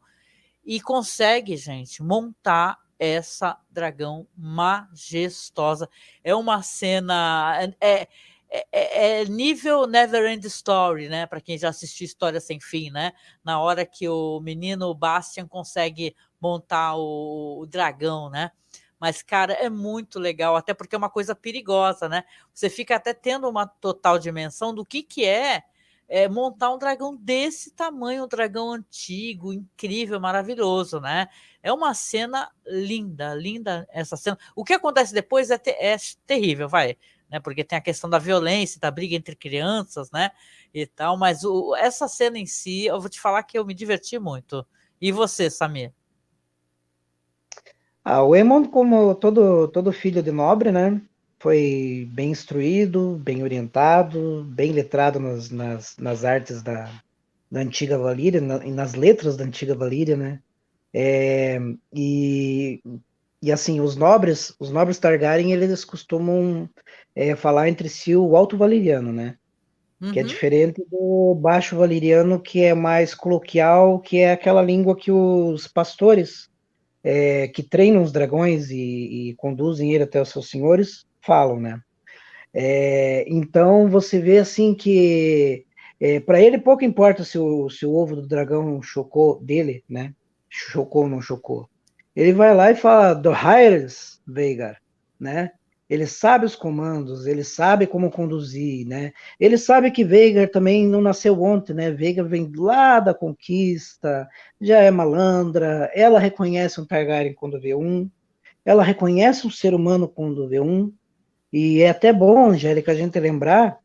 e consegue, gente, montar essa dragão majestosa. É uma cena. É nível Never End Story, né? Para quem já assistiu História Sem Fim, né? Na hora que o menino Bastian consegue montar o dragão, né? Mas, cara, é muito legal, até porque é uma coisa perigosa, né? Você fica até tendo uma total dimensão do que montar um dragão desse tamanho, um dragão antigo, incrível, maravilhoso, né? É uma cena linda, linda essa cena. O que acontece depois é terrível, vai, né? Porque tem a questão da violência, da briga entre crianças, né? E tal, mas essa cena em si, eu vou te falar que eu me diverti muito. E você, Samir? O Aemon, como todo filho de nobre, né? Foi bem instruído, bem orientado, bem letrado nas artes da antiga Valíria, e nas letras da antiga Valíria, né? É, e, e assim, os nobres Targaryen, eles costumam falar entre si o Alto Valeriano, né? Que é Uhum. diferente do Baixo Valeriano, que é mais coloquial, que é aquela língua que os pastores que treinam os dragões e conduzem ele até os seus senhores falam, né? Então você vê assim que para ele pouco importa se o ovo do dragão chocou dele, né? Chocou ou não chocou. Ele vai lá e fala do Hires Veigar, né? Ele sabe os comandos, ele sabe como conduzir, né? Ele sabe que Veigar também não nasceu ontem, né? Veigar vem lá da conquista, já é malandra, ela reconhece um Targaryen quando vê um, ela reconhece um ser humano quando vê um, e é até bom, Angélica, a gente lembrar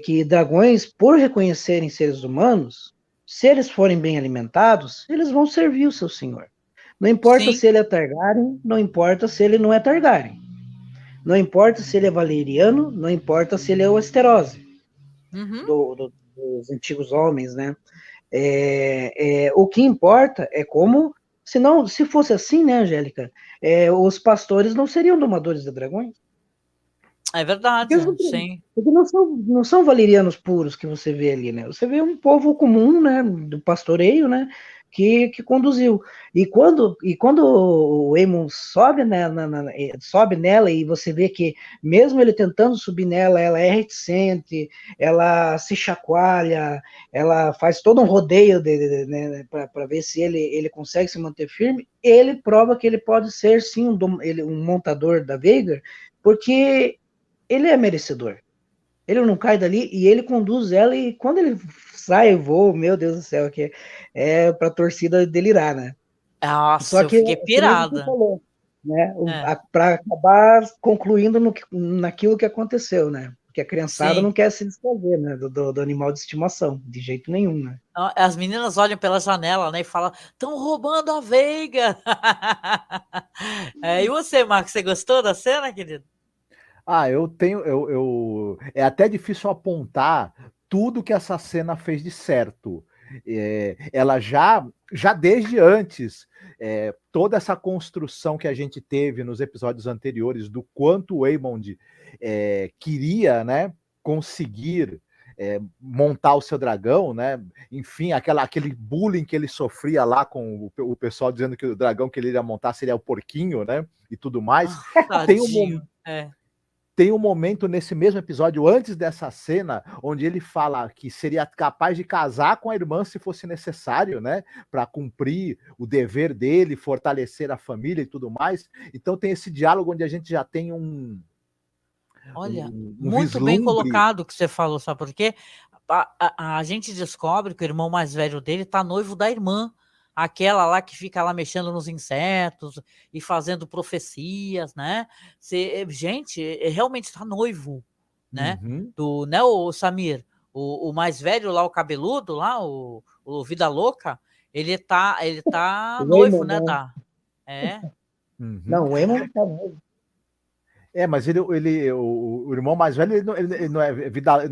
que dragões, por reconhecerem seres humanos, se eles forem bem alimentados, eles vão servir o seu senhor. Não importa Sim. se ele é Targaryen, não importa se ele não é Targaryen. Não importa se ele é Valeriano, não importa se ele é o Westerosi, Uhum. dos antigos homens, né? O que importa é como, se fosse assim, né, Angélica, os pastores não seriam domadores de dragões. É Porque, verdade, eles não, sim. porque não são valerianos puros que você vê ali, né? Você vê um povo comum, né? Do pastoreio, né? Que conduziu. E quando o Aemon sobe, né, sobe nela e você vê que, mesmo ele tentando subir nela, ela é reticente, ela se chacoalha, ela faz todo um rodeio né, para ver se ele consegue se manter firme. Ele prova que ele pode ser, sim, um montador da Veigar, porque ele é merecedor. Ele não cai dali e ele conduz ela, e quando ele sai e voa, meu Deus do céu, que é pra torcida delirar, né? Só Nossa, eu que, fiquei que nem você pirada. falou, né? É, Para acabar concluindo naquilo que aconteceu, né? Porque a criançada sim. não quer se desfazer, né? Do animal de estimação, de jeito nenhum, né? As meninas olham pela janela, né, e falam: "Estão roubando a Veiga". E você, Marcos, você gostou da cena, querido? Eu tenho, é até difícil apontar tudo que essa cena fez de certo. Ela já desde antes, toda essa construção que a gente teve nos episódios anteriores do quanto o Aemond queria, né, conseguir montar o seu dragão, né? Enfim, aquele bullying que ele sofria lá com o pessoal dizendo que o dragão que ele iria montar seria o porquinho, né? E tudo mais. Tem um, Tadinho. É. tem um momento nesse mesmo episódio, antes dessa cena, onde ele fala que seria capaz de casar com a irmã se fosse necessário, né? Para cumprir o dever dele, fortalecer a família e tudo mais. Então tem esse diálogo onde a gente já tem Olha, um muito bem vislumbre. colocado o que você falou, sabe por quê? A gente descobre que o irmão mais velho dele tá noivo da irmã, aquela lá que fica lá mexendo nos insetos e fazendo profecias, né. Gente, realmente tá noivo, né, Uhum. né, o Samir? O mais velho lá, o cabeludo lá, o Vida Louca, ele tá O noivo, Aemon, né, né? da é. Uhum. Não, o Aemon não tá mesmo. Mas o irmão mais velho, ele não é ele não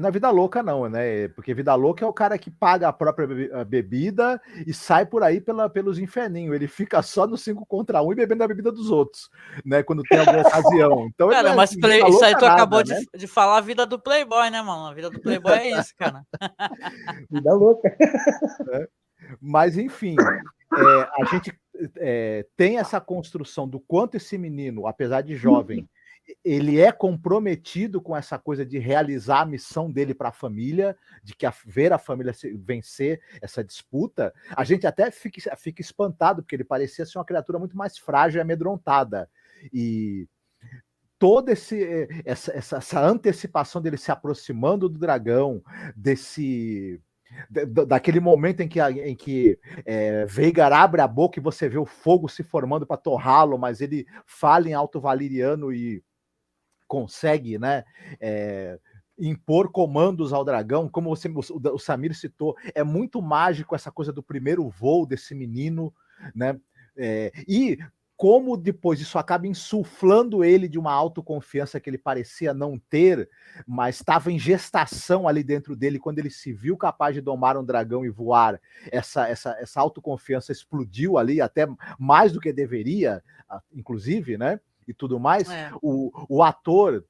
é vida louca, não, né? Porque vida louca é o cara que paga a própria bebida e sai por aí pelos inferninhos. Ele fica só no 5 contra 1 e bebendo a bebida dos outros, né? Quando tem alguma ocasião. Então ele não Cara, é mas assim, vida isso aí louca tu acabou nada, de né? de falar a vida do playboy, né, mano? A vida do playboy é isso, cara. Vida louca. Mas, enfim, a gente tem essa construção do quanto esse menino, apesar de jovem, ele é comprometido com essa coisa de realizar a missão dele para a família, de que ver a família vencer essa disputa. A gente até fica espantado, porque ele parecia ser uma criatura muito mais frágil e amedrontada. E toda essa antecipação dele se aproximando do dragão, daquele momento em que Veigar abre a boca e você vê o fogo se formando para torrá-lo, mas ele fala em alto valeriano e consegue, né, impor comandos ao dragão, como o Samir citou, é muito mágico essa coisa do primeiro voo desse menino, né, e como depois isso acaba insuflando ele de uma autoconfiança que ele parecia não ter, mas estava em gestação ali dentro dele, quando ele se viu capaz de domar um dragão e voar, essa autoconfiança explodiu ali, até mais do que deveria, inclusive, né? E tudo mais. O ator,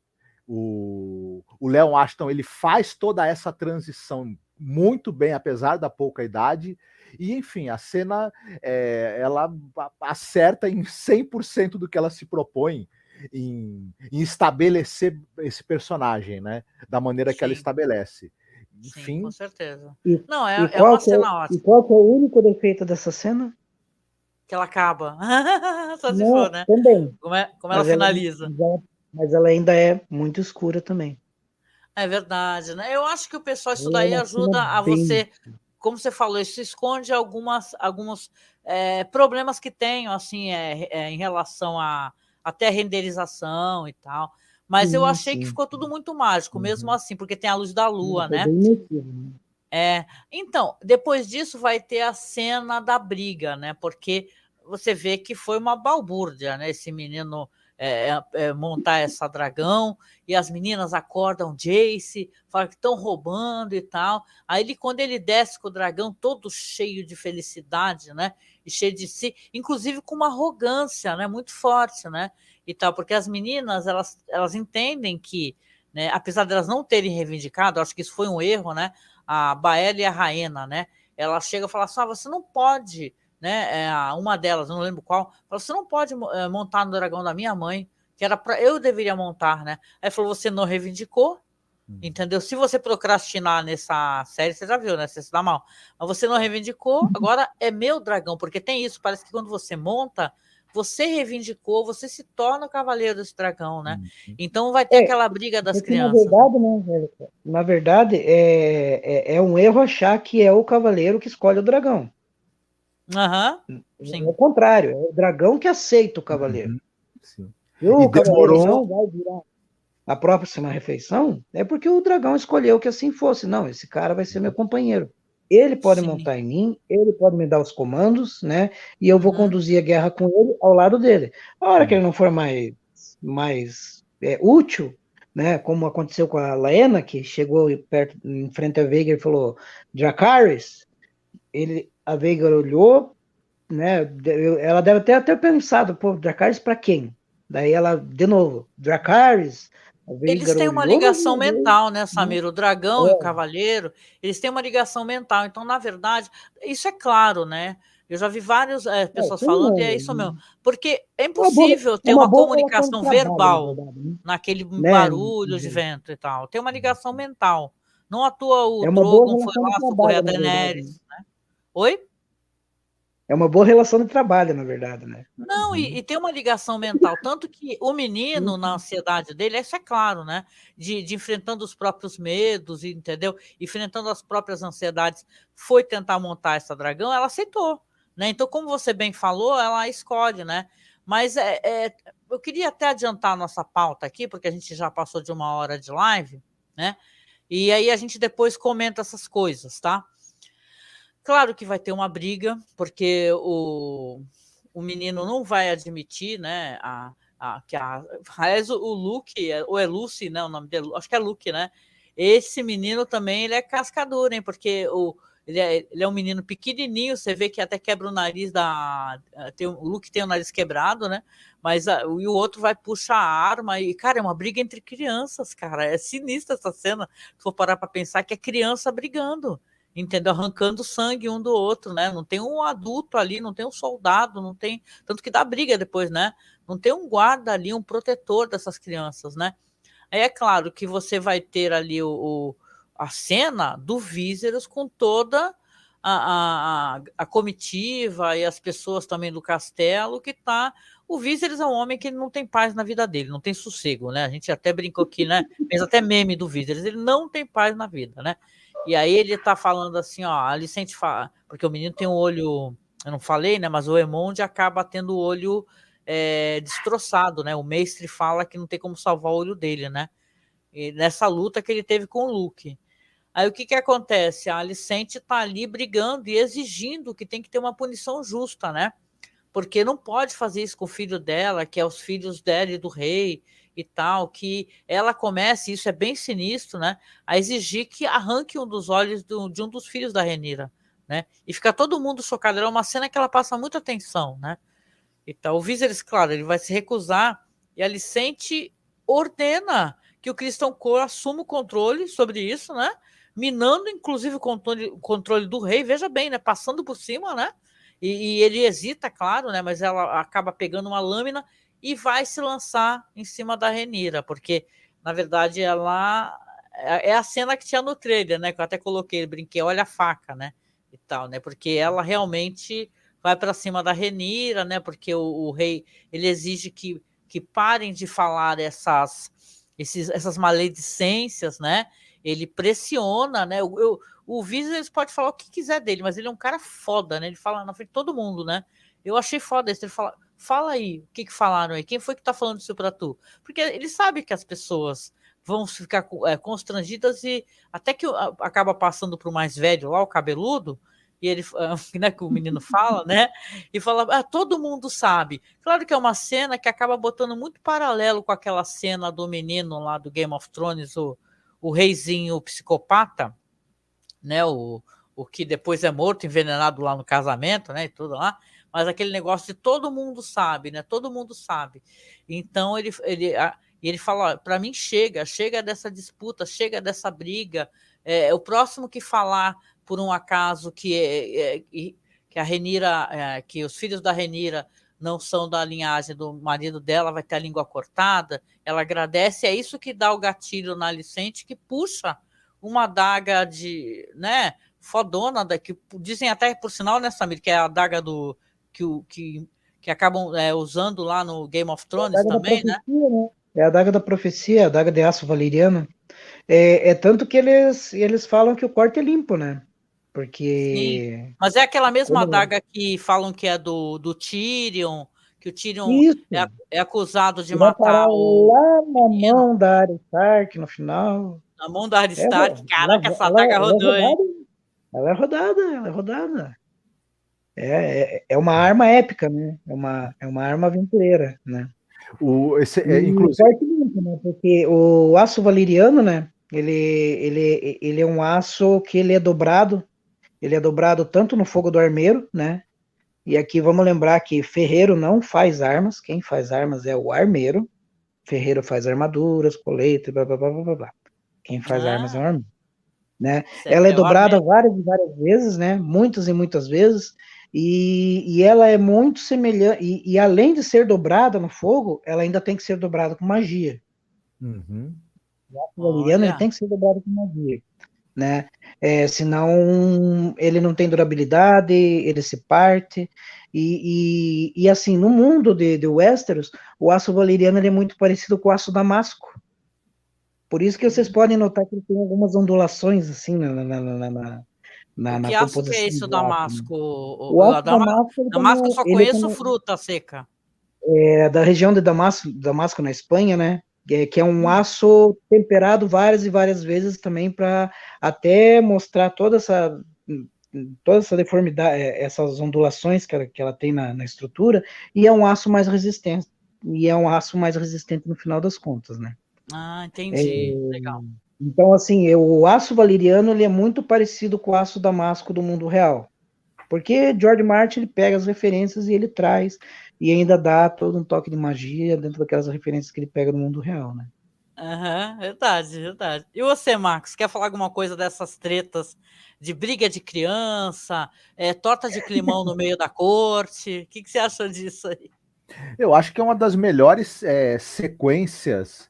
o Leon Ashton, ele faz toda essa transição muito bem, apesar da pouca idade. E, enfim, a cena, ela acerta em 100% do que ela se propõe em estabelecer esse personagem, né? Da maneira que ela estabelece. Enfim. Sim, com certeza. Não, é uma cena ótima. E qual que é o único defeito dessa cena? Que ela acaba. Só se for, né? Também. Como ela finaliza. Mas ela ainda é muito escura também. É verdade, né? Eu acho que o pessoal, isso daí ajuda a você, como você falou, isso esconde alguns problemas que tenho, assim, em relação até a renderização e tal. Mas eu achei que ficou tudo muito mágico, mesmo assim, porque tem a luz da lua, né? Então, depois disso vai ter a cena da briga, né? Porque você vê que foi uma balbúrdia, né? Esse menino montar essa dragão, e as meninas acordam Jace, falam que estão roubando e tal. Aí quando ele desce com o dragão todo cheio de felicidade, né? E cheio de si, inclusive com uma arrogância, né? Muito forte, né? E tal, porque as meninas elas entendem que, né? Apesar de elas não terem reivindicado, acho que isso foi um erro, né? A Baela e a Raena, né? Ela chega e fala assim: você não pode, né? Uma delas, não lembro qual, falou: você não pode montar no dragão da minha mãe, que era para eu deveria montar, né? Aí falou: você não reivindicou, entendeu? Se você procrastinar nessa série, você já viu, né? Você se dá mal. Mas você não reivindicou, agora é meu dragão, porque tem isso, parece que quando você monta, você reivindicou, você se torna o cavaleiro desse dragão, né? Então vai ter aquela briga das crianças. Na verdade, é um erro achar que é o cavaleiro que escolhe o dragão. Sim. É o contrário, é o dragão que aceita o cavaleiro. Sim. E o cavaleiro não vai virar a próxima refeição, é porque o dragão escolheu que assim fosse. Não, esse cara vai ser meu companheiro. Ele pode montar em mim, ele pode me dar os comandos, né? E eu vou conduzir a guerra com ele ao lado dele. A hora que ele não for mais útil, né? Como aconteceu com a Laena, que chegou perto, em frente a Veigar e falou: Dracarys. A Veigar olhou, né? Ela deve até pensado: pô, Dracarys para quem? Daí ela, de novo, Dracarys. Eles têm uma ligação mental, né, Samir? O dragão e o cavaleiro, eles têm uma ligação mental. Então, na verdade, isso é claro, né? Eu já vi várias pessoas falando, e é isso mesmo. Porque é impossível ter uma comunicação verbal naquele barulho de vento e tal. Tem uma ligação mental. Não à toa o Drogon foi lá socorrer a Daenerys, né? Oi? É uma boa relação de trabalho, na verdade, né? Não, e tem uma ligação mental, tanto que o menino, na ansiedade dele, isso é claro, né? De enfrentando os próprios medos, entendeu? Enfrentando as próprias ansiedades, foi tentar montar essa dragão, ela aceitou, né? Então, como você bem falou, ela escolhe, né? Mas eu queria até adiantar a nossa pauta aqui, porque a gente já passou de 1 hora de live, né? E aí a gente depois comenta essas coisas, tá? Claro que vai ter uma briga, porque o menino não vai admitir, né? Aliás, o Luke, ou é Lucy, né? O nome dele, acho que é Luke, né? Esse menino também ele é cascador, hein? Porque ele é um menino pequenininho, você vê que até quebra o nariz o Luke tem o nariz quebrado, né? Mas e o outro vai puxar a arma e, cara, é uma briga entre crianças, cara. É sinistra essa cena. Se for parar para pensar que é criança brigando, entendeu? Arrancando sangue um do outro, né? Não tem um adulto ali, não tem um soldado, não tem. Tanto que dá briga depois, né? Não tem um guarda ali, um protetor dessas crianças, né? Aí é claro que você vai ter ali a cena do Viserys com toda a comitiva e as pessoas também do castelo que tá. O Viserys é um homem que não tem paz na vida dele, não tem sossego, né? A gente até brincou aqui, né? Fez até meme do Viserys, ele não tem paz na vida, né? E aí ele tá falando assim, ó, a Alicente fala, porque o menino tem um olho, eu não falei, né? Mas o Aemond acaba tendo o olho destroçado, né? O mestre fala que não tem como salvar o olho dele, né? E nessa luta que ele teve com o Luke. Aí o que acontece? A Alicente tá ali brigando e exigindo que tem que ter uma punição justa, né? porque não pode fazer isso com o filho dela, que é os filhos dela e do rei e tal, que ela comece, isso é bem sinistro, né, a exigir que arranque um dos olhos de um dos filhos da Rhaenyra, né, e fica todo mundo chocado. É uma cena que ela passa muita atenção, né. Então, o Viserys, claro, ele vai se recusar, e a Alicente ordena que o Criston Cole assuma o controle sobre isso, né? Minando, inclusive, o controle do rei, veja bem, né? Passando por cima, né? E ele hesita, claro, né? Mas ela acaba pegando uma lâmina e vai se lançar em cima da Rhaenyra, porque, na verdade, ela é a cena que tinha no trailer, né? Que eu até coloquei, brinquei, olha a faca, né? E tal, né? Porque ela realmente vai para cima da Rhaenyra, né? Porque o rei ele exige que parem de falar essas maledicências, né? Ele pressiona, né? O Viserys pode falar o que quiser dele, mas ele é um cara foda, né? Ele fala na frente de todo mundo, né? Eu achei foda isso. Ele fala aí, o que falaram aí? Quem foi que tá falando isso pra tu? Porque ele sabe que as pessoas vão ficar constrangidas e até que acaba passando pro mais velho lá, o cabeludo, e ele, né, que o menino fala, né? E fala, todo mundo sabe. Claro que é uma cena que acaba botando muito paralelo com aquela cena do menino lá do Game of Thrones, o reizinho psicopata, né? O que depois é morto, envenenado lá no casamento, né? E tudo lá. Mas aquele negócio de todo mundo sabe, né? Todo mundo sabe. Então ele fala, para mim chega dessa disputa, chega dessa briga. O próximo que falar por um acaso que a Rhaenyra, que os filhos da Rhaenyra não são da linhagem do marido dela, vai ter a língua cortada. Ela agradece, é isso que dá o gatilho na Alicente, que puxa uma adaga de, né, fodona, que dizem até, por sinal, né, Samir, que é a adaga que acabam usando lá no Game of Thrones também, né? Né? É a adaga da profecia, a adaga de aço valeriano. Tanto que eles falam que o corte é limpo, né? Porque... Sim, mas é aquela mesma adaga que falam que é do Tyrion, que o Tyrion é acusado de matar o lá na menino. mão da Arya Stark no final. Na mão da Arya Stark. Caraca, essa adaga rodou, hein? Ela é rodada. É uma arma épica, né? É uma arma aventureira, né? Inclusive... né? Porque o aço valeriano, né? Ele é um aço que ele é dobrado tanto no fogo do armeiro, né? E aqui vamos lembrar que ferreiro não faz armas, quem faz armas é o armeiro. Ferreiro faz armaduras, colete, blá blá blá blá blá. Quem faz armas é o armeiro. Né? Ela é dobrada várias e várias vezes, né? Muitas e muitas vezes, e ela é muito semelhante, e além de ser dobrada no fogo, ela ainda tem que ser dobrada com magia. Uhum. O aço valeriano ele tem que ser dobrado com magia, né? Senão ele não tem durabilidade, ele se parte, e assim, no mundo de Westeros, o aço valeriano ele é muito parecido com o aço damasco. Por isso que vocês podem notar que ele tem algumas ondulações assim na que aço que é esse, o Damasco? O aço Damasco eu só conheço fruta seca. É da região de Damasco na Espanha, né? Que é um aço temperado várias e várias vezes também para até mostrar toda essa deformidade, essas ondulações que ela tem na estrutura, e é um aço mais resistente. E é um aço mais resistente no final das contas, né? Ah, entendi. Legal. Então, assim, o aço valeriano ele é muito parecido com o aço damasco do mundo real. Porque George Martin ele pega as referências e ele traz, e ainda dá todo um toque de magia dentro daquelas referências que ele pega do mundo real, né? Verdade. E você, Marcos, quer falar alguma coisa dessas tretas de briga de criança, torta de climão no meio da corte? O que você achou disso aí? Eu acho que é uma das melhores sequências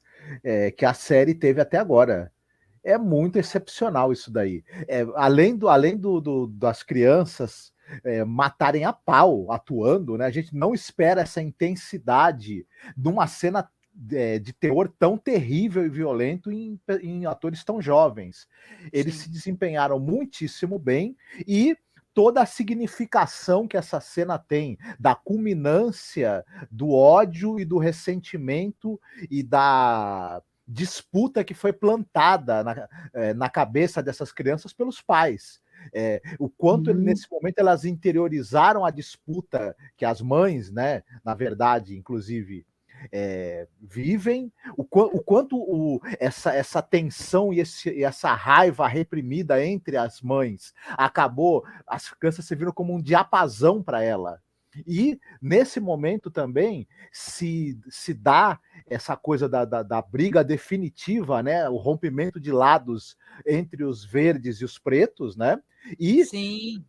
que a série teve até agora. É muito excepcional isso daí. Além das crianças matarem a pau atuando, né? A gente não espera essa intensidade de uma cena de teor tão terrível e violento em atores tão jovens. Eles se desempenharam muitíssimo bem e toda a significação que essa cena tem, da culminância do ódio e do ressentimento e da disputa que foi plantada na cabeça dessas crianças pelos pais. O quanto nesse momento elas interiorizaram a disputa que as mães, né, na verdade, inclusive, vivem, o quanto essa tensão e essa raiva reprimida entre as mães acabou, as crianças serviram como um diapasão para ela. E nesse momento também se dá essa coisa da briga definitiva, né? O rompimento de lados entre os verdes e os pretos, né? E Sim.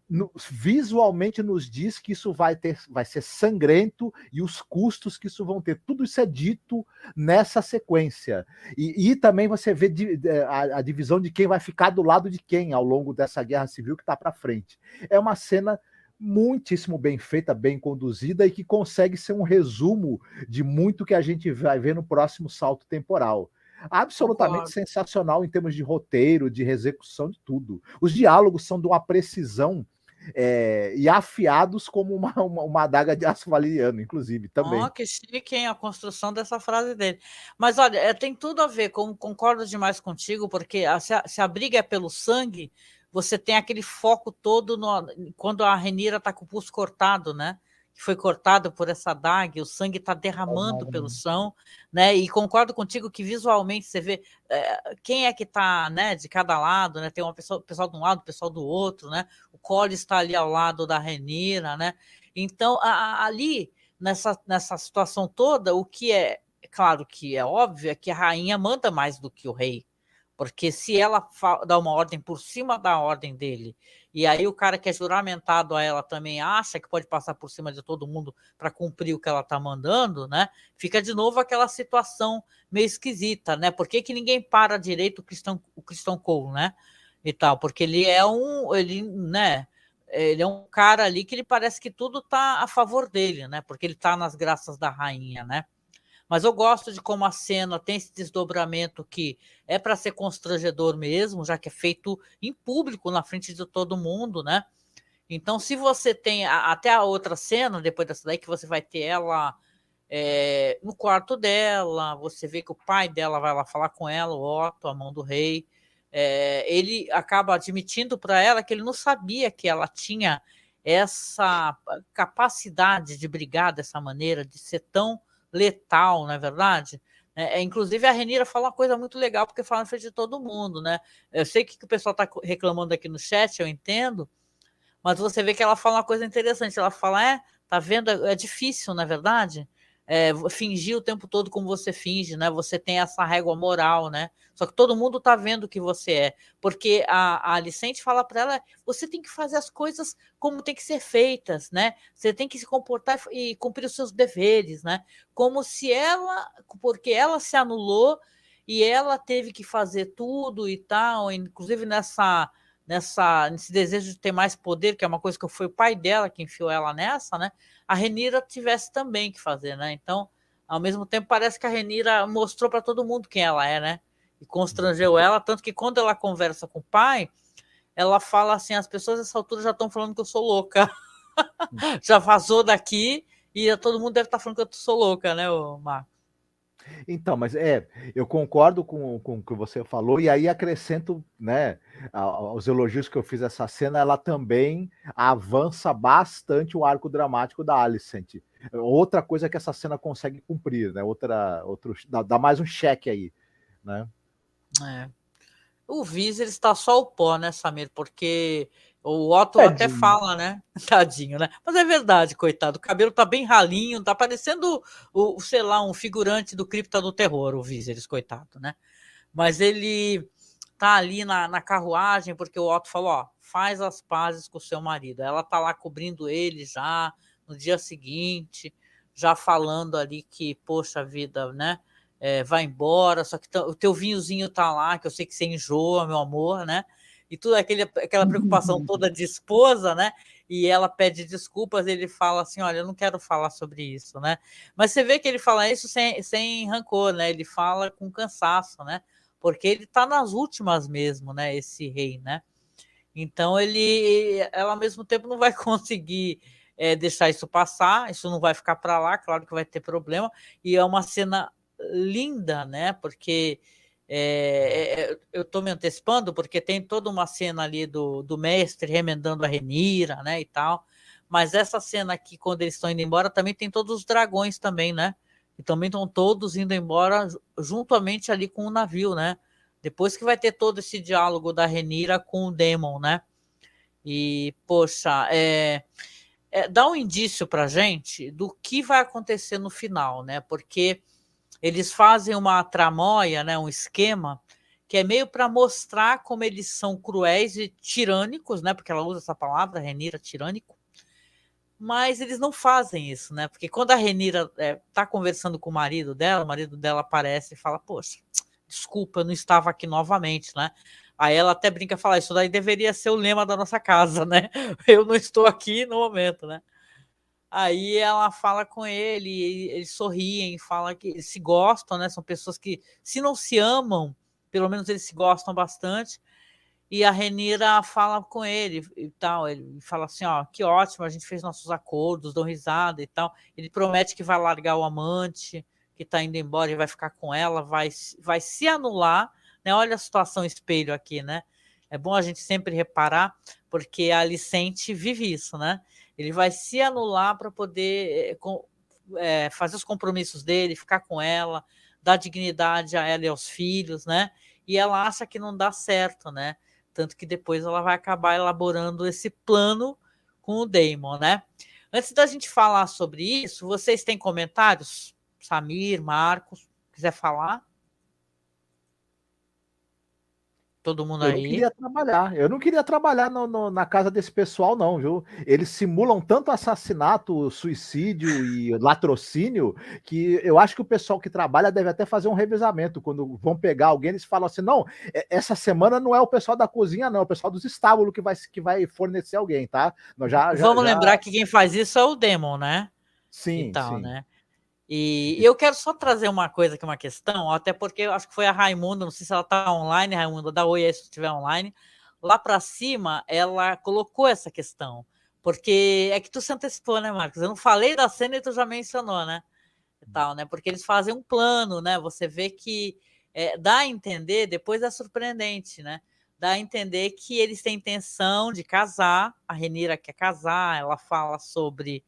Visualmente nos diz que isso vai ser sangrento e os custos que isso vão ter. Tudo isso é dito nessa sequência. E também você vê a divisão de quem vai ficar do lado de quem ao longo dessa guerra civil que está para frente. É uma cena muitíssimo bem feita, bem conduzida e que consegue ser um resumo de muito que a gente vai ver no próximo salto temporal. Absolutamente sensacional em termos de roteiro, de execução, de tudo. Os diálogos são de uma precisão e afiados como uma adaga de aço valeriano, inclusive, também. Que chique, hein, a construção dessa frase dele. Mas olha, tem tudo a ver, concordo demais contigo, porque se a briga é pelo sangue, você tem aquele foco todo quando a Rhaenyra está com o pulso cortado, né? Que foi cortado por essa adaga, o sangue está derramando pelo chão, né? E concordo contigo que visualmente você vê quem é que está, né, de cada lado, né? Tem uma pessoa de um lado, pessoal do outro, né? O Corlys está ali ao lado da Rhaenyra, né? Então, ali, nessa situação toda, o que claro que é óbvio, é que a rainha manda mais do que o rei. Porque se ela dá uma ordem por cima da ordem dele, e aí o cara que é juramentado a ela também acha que pode passar por cima de todo mundo para cumprir o que ela está mandando, né? Fica de novo aquela situação meio esquisita, né? Por que ninguém para direito o Criston Cole, né? E tal, porque ele é né? Ele é um cara ali que ele parece que tudo está a favor dele, né? Porque ele está nas graças da rainha, né? Mas eu gosto de como a cena tem esse desdobramento que é para ser constrangedor mesmo, já que é feito em público, na frente de todo mundo, né? Então, se você tem até a outra cena, depois dessa daí, que você vai ter ela no quarto dela, você vê que o pai dela vai lá falar com ela, o Otto, a mão do rei, ele acaba admitindo para ela que ele não sabia que ela tinha essa capacidade de brigar dessa maneira, de ser tão letal, não é verdade? Inclusive, a Rhaenyra fala uma coisa muito legal, porque fala na frente de todo mundo, né? Eu sei que o pessoal está reclamando aqui no chat, eu entendo, mas você vê que ela fala uma coisa interessante. Ela fala, tá vendo? É difícil, não é verdade? Fingir o tempo todo como você finge, né? Você tem essa régua moral, né? Só que todo mundo tá vendo o que você é. Porque a Alicente fala para ela, você tem que fazer as coisas como tem que ser feitas, né? Você tem que se comportar e cumprir os seus deveres, né? Como se porque ela se anulou e ela teve que fazer tudo e tal, inclusive nesse desejo de ter mais poder, que é uma coisa que foi o pai dela que enfiou ela nessa, né? A Rhaenyra tivesse também que fazer, né? Então, ao mesmo tempo, parece que a Rhaenyra mostrou para todo mundo quem ela é, né? E constrangeu ela, tanto que quando ela conversa com o pai, ela fala assim, as pessoas nessa altura já estão falando que eu sou louca. Já vazou daqui e todo mundo deve estar falando que eu sou louca, né, Marco? Então, mas eu concordo com o que você falou, e aí acrescento, né, aos elogios que eu fiz a essa cena, ela também avança bastante o arco dramático da Alicent. Outra coisa que essa cena consegue cumprir, né? Dá mais um cheque aí, né? O Viser está só o pó, né, Samir? Porque o Otto até fala, né? Tadinho, né? Mas é verdade, coitado. O cabelo tá bem ralinho, tá parecendo, sei lá, um figurante do Cripta do Terror, o Viserys, coitado, né? Mas ele tá ali na carruagem, porque o Otto falou, ó, faz as pazes com o seu marido. Ela tá lá cobrindo ele já no dia seguinte, já falando ali que, poxa vida, né? Vai embora, só que o teu vinhozinho tá lá, que eu sei que você enjoa, meu amor, né? E tudo aquela preocupação toda de esposa, né? E ela pede desculpas, ele fala assim, olha, eu não quero falar sobre isso, né? Mas você vê que ele fala isso sem rancor, né? Ele fala com cansaço, né? Porque ele tá nas últimas mesmo, né? Esse rei, né? Então ela ao mesmo tempo não vai conseguir deixar isso passar, isso não vai ficar para lá, claro que vai ter problema, e é uma cena linda, né? Porque Eu estou me antecipando porque tem toda uma cena ali do mestre remendando a Rhaenyra, né, e tal. Mas essa cena aqui, quando eles estão indo embora, também tem todos os dragões também, né? E também estão todos indo embora juntamente ali com o navio, né? Depois que vai ter todo esse diálogo da Rhaenyra com o Daemon, né? E, poxa, dá um indício pra gente do que vai acontecer no final, né? Porque eles fazem uma tramóia, né, um esquema, que é meio para mostrar como eles são cruéis e tirânicos, né? Porque ela usa essa palavra, Rhaenyra, tirânico. Mas eles não fazem isso, né? Porque quando a Rhaenyra tá conversando com o marido dela aparece e fala, poxa, desculpa, eu não estava aqui novamente, né? Aí ela até brinca e fala, isso daí deveria ser o lema da nossa casa, né? Eu não estou aqui no momento, né? Aí ela fala com ele, eles sorriem, falam que eles se gostam, né? São pessoas que, se não se amam, pelo menos eles se gostam bastante. E a Rhaenyra fala com ele e tal. Ele fala assim: ó, que ótimo, a gente fez nossos acordos, dão risada e tal. Ele promete que vai largar o amante, que está indo embora e vai ficar com ela, vai se anular. Né? Olha a situação espelho aqui, né? É bom a gente sempre reparar, porque a Alicente vive isso, né? Ele vai se anular para poder fazer os compromissos dele, ficar com ela, dar dignidade a ela e aos filhos, né? E ela acha que não dá certo, né? Tanto que depois ela vai acabar elaborando esse plano com o Daemon, né? Antes da gente falar sobre isso, vocês têm comentários? Samir, Marcos, quiser falar? Todo mundo Eu não aí? queria trabalhar. Eu não queria trabalhar na casa desse pessoal, não, viu? Eles simulam tanto assassinato, suicídio e latrocínio que eu acho que o pessoal que trabalha deve até fazer um revezamento. Quando vão pegar alguém, eles falam assim: não, essa semana não é o pessoal da cozinha, não, é o pessoal dos estábulos que vai fornecer alguém, tá? Nós Vamos lembrar que quem faz isso é o Daemon, né? E Sim, tal, sim. né? E eu quero só trazer uma coisa aqui, uma questão, até porque eu acho que foi a Raimunda, não sei se ela está online, Raimunda, dá oi aí se estiver online. Lá para cima, ela colocou essa questão, porque é que tu se antecipou, né, Marcos? Eu não falei da cena e tu já mencionou, né? E tal, né? Porque eles fazem um plano, né? Você vê que dá a entender, depois é surpreendente, né? Dá a entender que eles têm intenção de casar, a Rhaenyra quer casar, ela fala sobre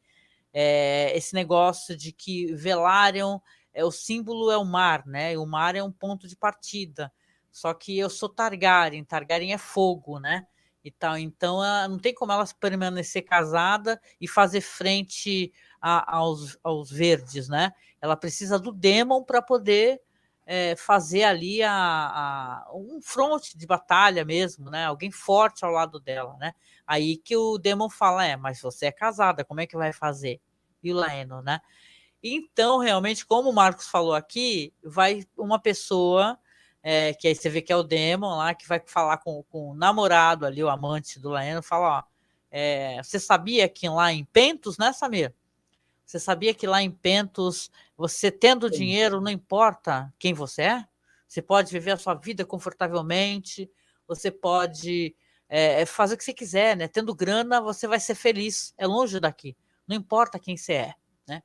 esse negócio de que Velaryon, o símbolo é o mar, né? E o mar é um ponto de partida. Só que eu sou Targaryen, Targaryen é fogo, né? E tal. Então não tem como ela permanecer casada e fazer frente aos verdes, né? Ela precisa do Daemon para poder fazer ali um fronte de batalha mesmo, né? Alguém forte ao lado dela, né? Aí que o Daemon fala, mas você é casada, como é que vai fazer? E o Laeno, né? Então, realmente, como o Marcos falou aqui, vai uma pessoa, que aí você vê que é o Daemon lá, que vai falar com o namorado ali, o amante do Laeno, fala, você sabia que lá em Pentos, né, Samir? Você sabia que lá em Pentos, você tendo dinheiro, não importa quem você é? Você pode viver a sua vida confortavelmente, você pode fazer o que você quiser, né? Tendo grana, você vai ser feliz. É longe daqui. Não importa quem você é, né?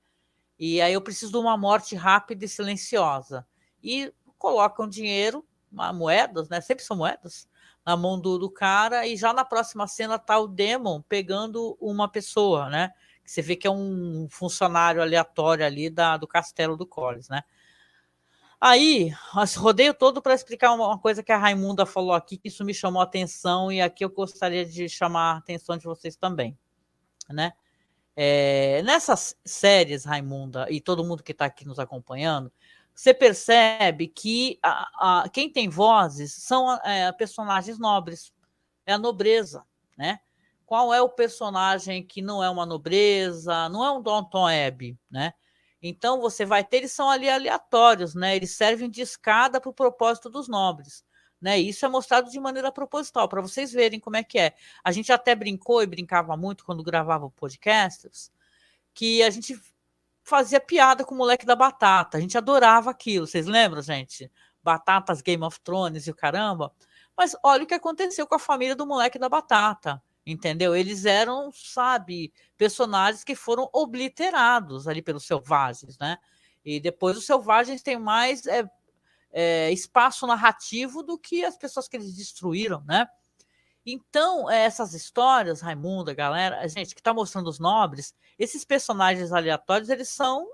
E aí eu preciso de uma morte rápida e silenciosa. E colocam dinheiro, moedas, né? Sempre são moedas, na mão do cara, e já na próxima cena tá o Daemon pegando uma pessoa, né? Que você vê que é um funcionário aleatório ali do castelo do Corlys, né? Aí, esse rodeio todo para explicar uma coisa que a Raimunda falou aqui, que isso me chamou a atenção, e aqui eu gostaria de chamar a atenção de vocês também, né? Nessas séries, Raimunda, e todo mundo que está aqui nos acompanhando, você percebe que quem tem vozes são personagens nobres, é a nobreza, né? Qual é o personagem que não é uma nobreza, não é um Downton Abbey, né? Então você vai ter, eles são ali aleatórios, né? Eles servem de escada para o propósito dos nobres, né? Isso é mostrado de maneira proposital, para vocês verem como é que é. A gente até brincou e brincava muito quando gravava podcasts, que a gente fazia piada com o moleque da batata. A gente adorava aquilo. Vocês lembram, gente? Batatas, Game of Thrones e o caramba. Mas olha o que aconteceu com a família do moleque da batata. Entendeu? Eles eram, sabe, personagens que foram obliterados ali pelos selvagens, né? E depois os selvagens têm mais espaço narrativo do que as pessoas que eles destruíram, né? Então, essas histórias, Raimunda, galera, gente, que está mostrando os nobres, esses personagens aleatórios, eles são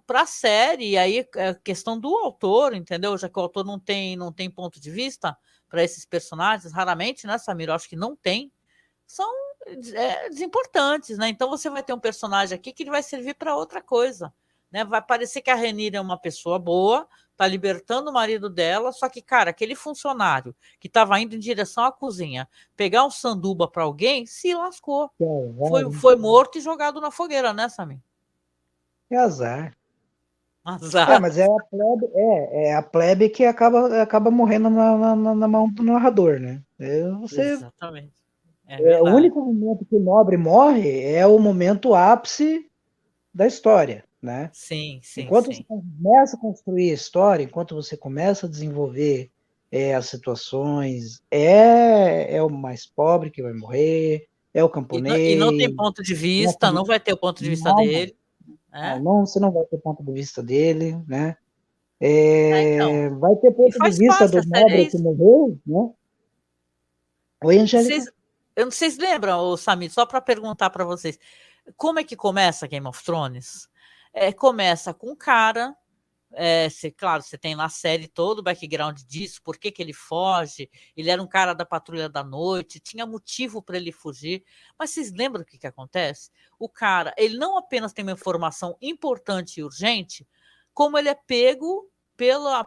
para a série, e aí é questão do autor, entendeu? Já que o autor não tem ponto de vista para esses personagens, raramente, né, Samir? Eu acho que não tem, são desimportantes, né? Então você vai ter um personagem aqui que ele vai servir para outra coisa, né? Vai parecer que a Rhaenyra é uma pessoa boa, tá libertando o marido dela, só que, cara, aquele funcionário que estava indo em direção à cozinha, pegar um sanduba para alguém, se lascou. Foi morto e jogado na fogueira, né, Samir? É azar. Azar. Mas é a plebe que acaba morrendo na mão do narrador, né? Exatamente. O único momento que o nobre morre é o momento ápice da história, né? Sim. Enquanto você começa a construir a história, enquanto você começa a desenvolver as situações, é o mais pobre que vai morrer, é o camponês. E não tem ponto de vista, não vai ter o ponto de vista dele. Você não vai ter ponto de vista dele, né? Então, vai ter ponto de vista do nobre que morreu, né? Oi, Angélica. Vocês lembram, Samir, só para perguntar para vocês, como é que começa Game of Thrones? Começa com um cara, claro, você tem na série todo o background disso, por que ele foge, ele era um cara da patrulha da noite, tinha motivo para ele fugir, mas vocês lembram o que acontece? O cara, ele não apenas tem uma informação importante e urgente, como ele é pego pela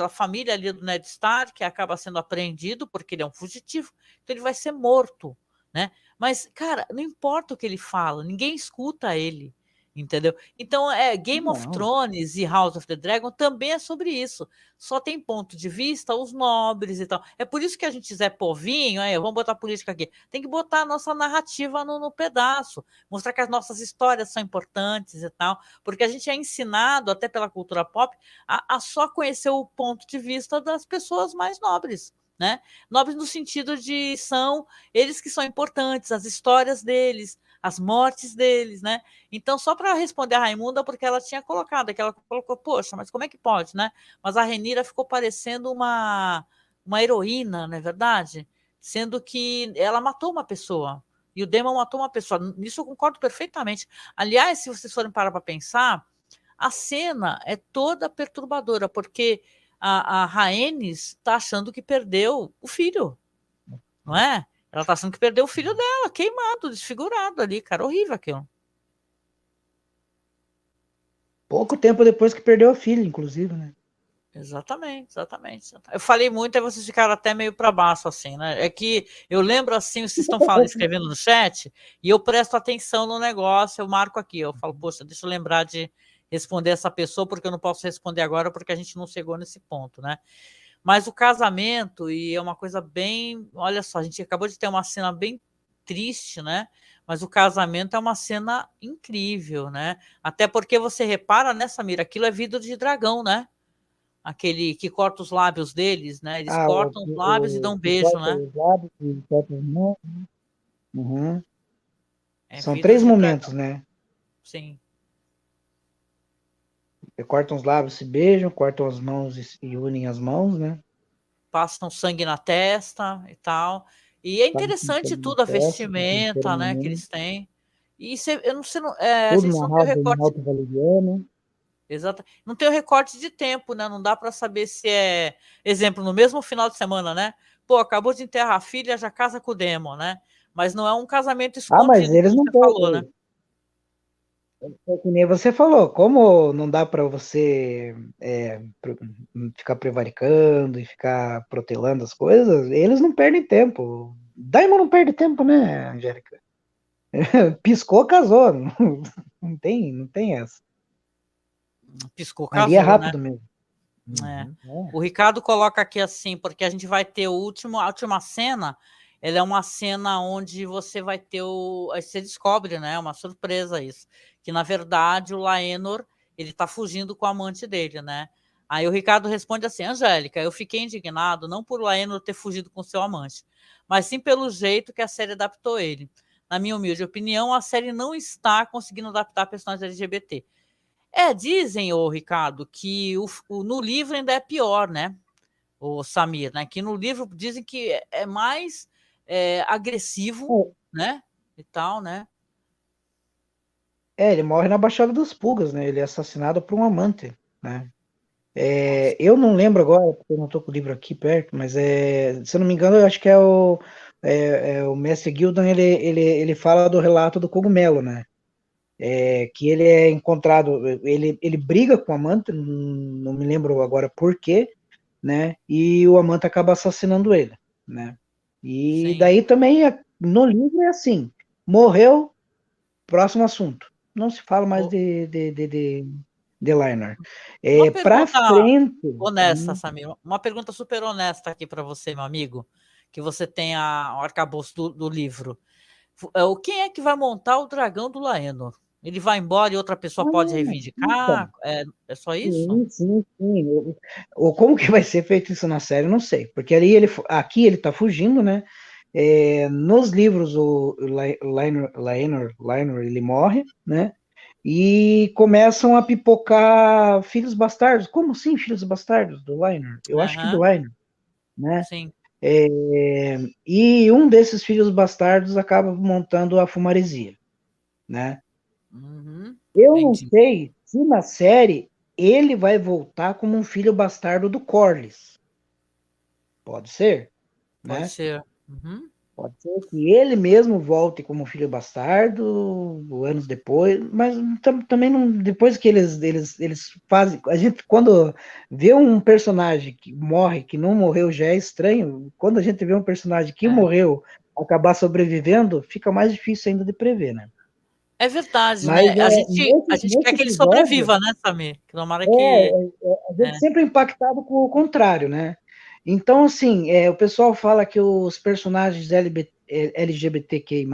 família ali do Ned Stark, que acaba sendo apreendido porque ele é um fugitivo, então ele vai ser morto, né? Mas, cara, não importa o que ele fala, ninguém escuta ele, entendeu? Então, Game of Thrones e House of the Dragon também é sobre isso. Só tem ponto de vista os nobres e tal. É por isso que a gente Zé Povinho, vamos botar política aqui, tem que botar a nossa narrativa no pedaço, mostrar que as nossas histórias são importantes e tal, porque a gente é ensinado, até pela cultura pop, a só conhecer o ponto de vista das pessoas mais nobres, né? Nobres no sentido de são eles que são importantes, as histórias deles, as mortes deles, né? Então, só para responder a Raimunda, porque ela tinha colocado, que ela colocou, poxa, mas como é que pode, né? Mas a Rhaenyra ficou parecendo uma heroína, não é verdade? Sendo que ela matou uma pessoa, e o Daemon matou uma pessoa. Nisso eu concordo perfeitamente. Aliás, se vocês forem parar para pensar, a cena é toda perturbadora, porque a Rhaenys está achando que perdeu o filho, não é? Ela está achando que perdeu o filho dela, queimado, desfigurado ali, cara, horrível aquilo. Pouco tempo depois que perdeu a filha, inclusive, né? Exatamente. Eu falei muito, aí vocês ficaram até meio para baixo, assim, né? É que eu lembro assim, vocês estão escrevendo no chat, e eu presto atenção no negócio, eu marco aqui, eu falo, poxa, deixa eu lembrar de responder essa pessoa, porque eu não posso responder agora, porque a gente não chegou nesse ponto, né? Mas o casamento, e é uma coisa bem. Olha só, a gente acabou de ter uma cena bem triste, né? Mas o casamento é uma cena incrível, né? Até porque você repara, né, Samira, aquilo é vidro de dragão, né? Aquele que corta os lábios deles, né? Eles cortam os lábios e dão um beijo, né? Os lábios, corta as mãos. Uhum. São 3 momentos, né? Sim. Cortam os lábios, se beijam, cortam as mãos e unem as mãos, né? Passam sangue na testa e tal. E é interessante tudo, a vestimenta, né, que eles têm. E eu não sei, a gente não tem o recorte. Exato. Não tem o recorte de tempo, né? Não dá para saber se é, exemplo, no mesmo final de semana, né? Pô, acabou de enterrar a filha, já casa com o Demon, né? Mas não é um casamento escondido, mas eles como não você falou, né? É que nem você falou, como não dá para você ficar prevaricando e ficar protelando as coisas, eles não perdem tempo. Daimon não perde tempo, né, Angélica? Piscou, casou. Não tem essa. Piscou, Ali é casou, rápido né? mesmo. O Ricardo coloca aqui assim, porque a gente vai ter a última cena, ela é uma cena onde você vai ter aí você descobre, né? Uma surpresa isso, que na verdade o Laenor, ele tá fugindo com a amante dele, né? Aí o Ricardo responde assim: Angélica, eu fiquei indignado não por Laenor ter fugido com seu amante, mas sim pelo jeito que a série adaptou ele. Na minha humilde opinião, a série não está conseguindo adaptar personagens LGBT. Dizem, ô Ricardo, que no livro ainda é pior, né? O Samir, né? Que no livro dizem que é mais agressivo, né? E tal, né? Ele morre na Baixada das Pulgas, né? Ele é assassinado por um amante, né? Eu não lembro agora, porque eu não estou com o livro aqui perto, mas se eu não me engano, eu acho que o Mestre Gildan, ele fala do relato do cogumelo, né? Que ele é encontrado, ele briga com o amante, não me lembro agora por quê, né? E o amante acaba assassinando ele, né? E Sim. daí também, no livro é assim, morreu, próximo assunto. Não se fala mais de Lionel. Uma Para pergunta frente. honesta, Samir. Uma pergunta super honesta aqui para você, meu amigo, que você tem o arcabouço do livro. Quem é que vai montar o dragão do Laenor? Ele vai embora e outra pessoa pode reivindicar? Então, É só isso? sim. Como que vai ser feito isso na série, eu não sei. Porque aqui ele tá fugindo, né? Nos livros, o Lionel, ele morre, né? E começam a pipocar filhos bastardos. Como assim, filhos bastardos do Lionel? Eu acho que do Lionel, né? Sim. E um desses filhos bastardos acaba montando a fumaresia, né? Uhum. Eu não Entendi. sei se na série ele vai voltar como um filho bastardo do Corlys. Pode ser, Pode né? ser. Uhum. Pode ser que ele mesmo volte como filho bastardo anos depois, mas também não, depois que eles fazem. A gente, quando vê um personagem que morre, que não morreu, já é estranho. Quando a gente vê um personagem que morreu acabar sobrevivendo, fica mais difícil ainda de prever, né? É verdade, Mas né? A gente quer nesse que ele episódio, sobreviva, né, Samir? Que tomara que. a gente sempre é impactado com o contrário, né? Então, assim, o pessoal fala que os personagens LGBTQI+,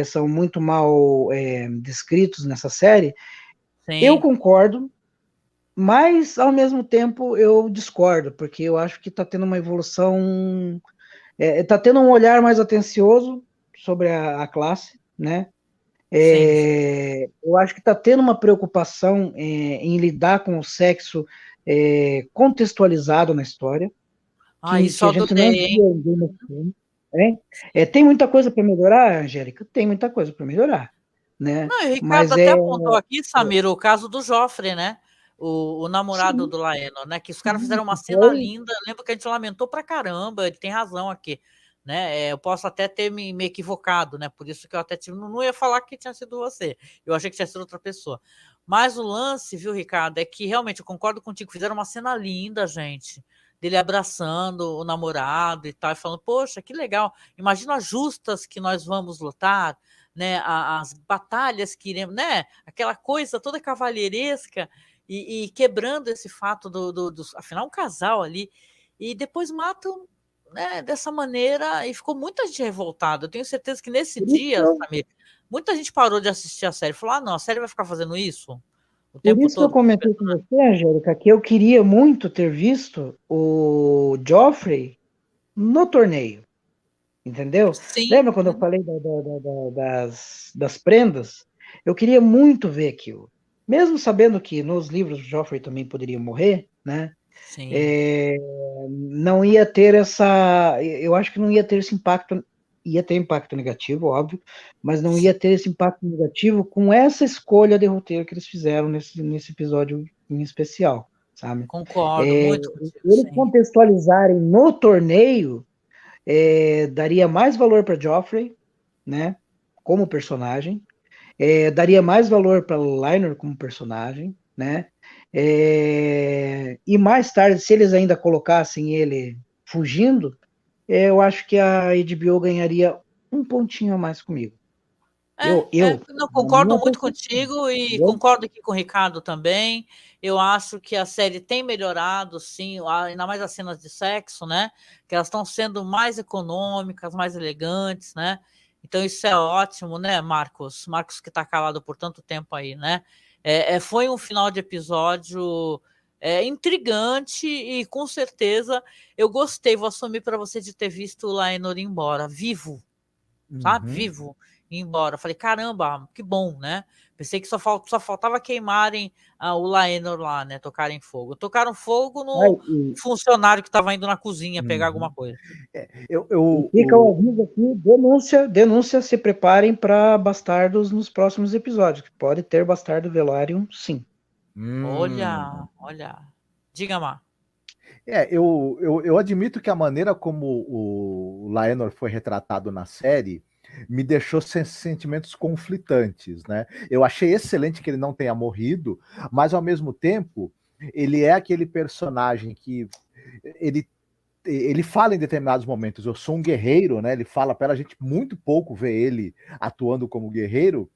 são muito mal descritos nessa série. Eu Sim. concordo, mas, ao mesmo tempo, eu discordo, porque eu acho que está tendo uma evolução, está tendo um olhar mais atencioso sobre a classe, né? Sim. Eu acho que está tendo uma preocupação em lidar com o sexo contextualizado na história, Isso que eu a gente não adorei, via hein? em Game of Thrones, né? Tem muita coisa para melhorar, Angélica? Tem muita coisa para melhorar, né? Não, e o Ricardo Mas até apontou aqui, Samir, o caso do Joffrey, né? O namorado sim, do Laenor, né? Que os caras fizeram uma que cena foi, linda. Lembro que a gente lamentou pra caramba, ele tem razão aqui. Né? Eu posso até ter me equivocado, né? Por isso que eu até não ia falar que tinha sido você. Eu achei que tinha sido outra pessoa. Mas o lance, viu, Ricardo, é que realmente eu concordo contigo, fizeram uma cena linda, gente. Dele abraçando o namorado e tal, e falando, poxa, que legal. Imagina as justas que nós vamos lutar, né, as batalhas que iremos, né, aquela coisa toda cavalheiresca e quebrando esse fato afinal um casal ali e depois matam, né, dessa maneira e ficou muita gente revoltada. Eu tenho certeza que nesse por isso que dia, eu, Samir, muita gente parou de assistir a série, falou: "Ah, não, a série vai ficar fazendo isso o por tempo isso que eu todo com esse comentei com personagem". você, Angélica, que eu queria muito ter visto o Joffrey no torneio. Entendeu? Sim, Lembra quando eu falei das prendas? Eu queria muito ver aquilo. Mesmo sabendo que nos livros Joffrey também poderia morrer, né? sim. Não ia ter essa. Eu acho que não ia ter esse impacto. Ia ter impacto negativo, óbvio, mas não ia ter esse impacto negativo com essa escolha de roteiro que eles fizeram nesse episódio em especial, sabe? Concordo muito contigo, Eles sim. contextualizarem no torneio daria mais valor para Joffrey, né, como personagem, daria mais valor para Lionel como personagem, né, e mais tarde, se eles ainda colocassem ele fugindo, eu acho que a HBO ganharia um pontinho a mais comigo. Não, Na concordo minha muito percepção, contigo e entendeu? concordo aqui com o Ricardo também. Eu acho que a série tem melhorado, sim, ainda mais as cenas de sexo, né? Que elas estão sendo mais econômicas, mais elegantes, né? Então isso é ótimo, né, Marcos? Marcos que está calado por tanto tempo aí, né? Foi um final de episódio intrigante e com certeza eu gostei, vou assumir para você de ter visto o Laenor embora, vivo, sabe? Uhum. Vivo, ir embora. Eu falei, caramba, que bom, né? Pensei que só faltava queimarem o Laenor lá, né? Tocarem fogo. Tocaram fogo Ai, no funcionário que estava indo na cozinha pegar alguma Uhum. coisa. fica o aviso aqui, denúncia, se preparem para bastardos nos próximos episódios. Pode ter bastardo Velaryon, sim. Olha. Diga, Mar. Eu admito que a maneira como o Laenor foi retratado na série me deixou sentimentos conflitantes, né? Eu achei excelente que ele não tenha morrido, mas ao mesmo tempo ele é aquele personagem que ele fala em determinados momentos, eu sou um guerreiro, né? Ele fala para a gente muito pouco ver ele atuando como guerreiro,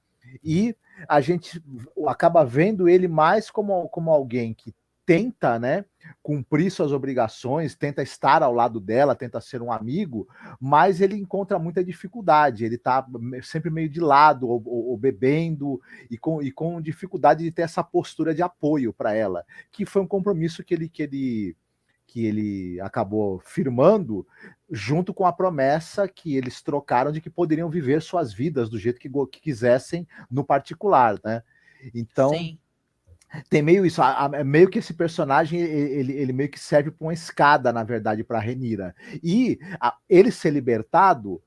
e a gente acaba vendo ele mais como alguém que tenta, né, cumprir suas obrigações, tenta estar ao lado dela, tenta ser um amigo, mas ele encontra muita dificuldade, ele está sempre meio de lado, ou bebendo, e com dificuldade de ter essa postura de apoio para ela, que foi um compromisso que ele acabou firmando, junto com a promessa que eles trocaram de que poderiam viver suas vidas do jeito que quisessem no particular, né? Então, Sim. tem meio isso, meio que esse personagem, ele meio que serve para uma escada, na verdade, para a Rhaenyra. E ele ser libertado,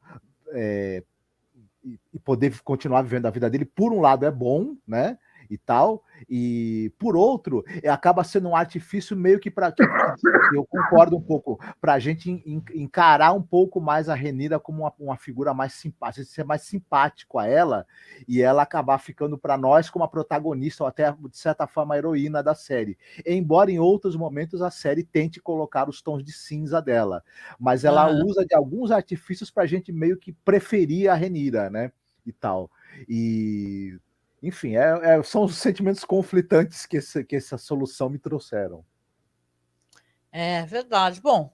e poder continuar vivendo a vida dele, por um lado é bom, né? E tal, e por outro, acaba sendo um artifício meio que para que eu concordo um pouco, para a gente encarar um pouco mais a Rhaenyra como uma figura mais simpática, ser mais simpático a ela, e ela acabar ficando para nós como a protagonista, ou até, de certa forma, a heroína da série. Embora em outros momentos a série tente colocar os tons de cinza dela, mas ela usa de alguns artifícios para a gente meio que preferir a Rhaenyra, né? E tal. E enfim, são os sentimentos conflitantes que essa solução me trouxeram. É verdade. Bom,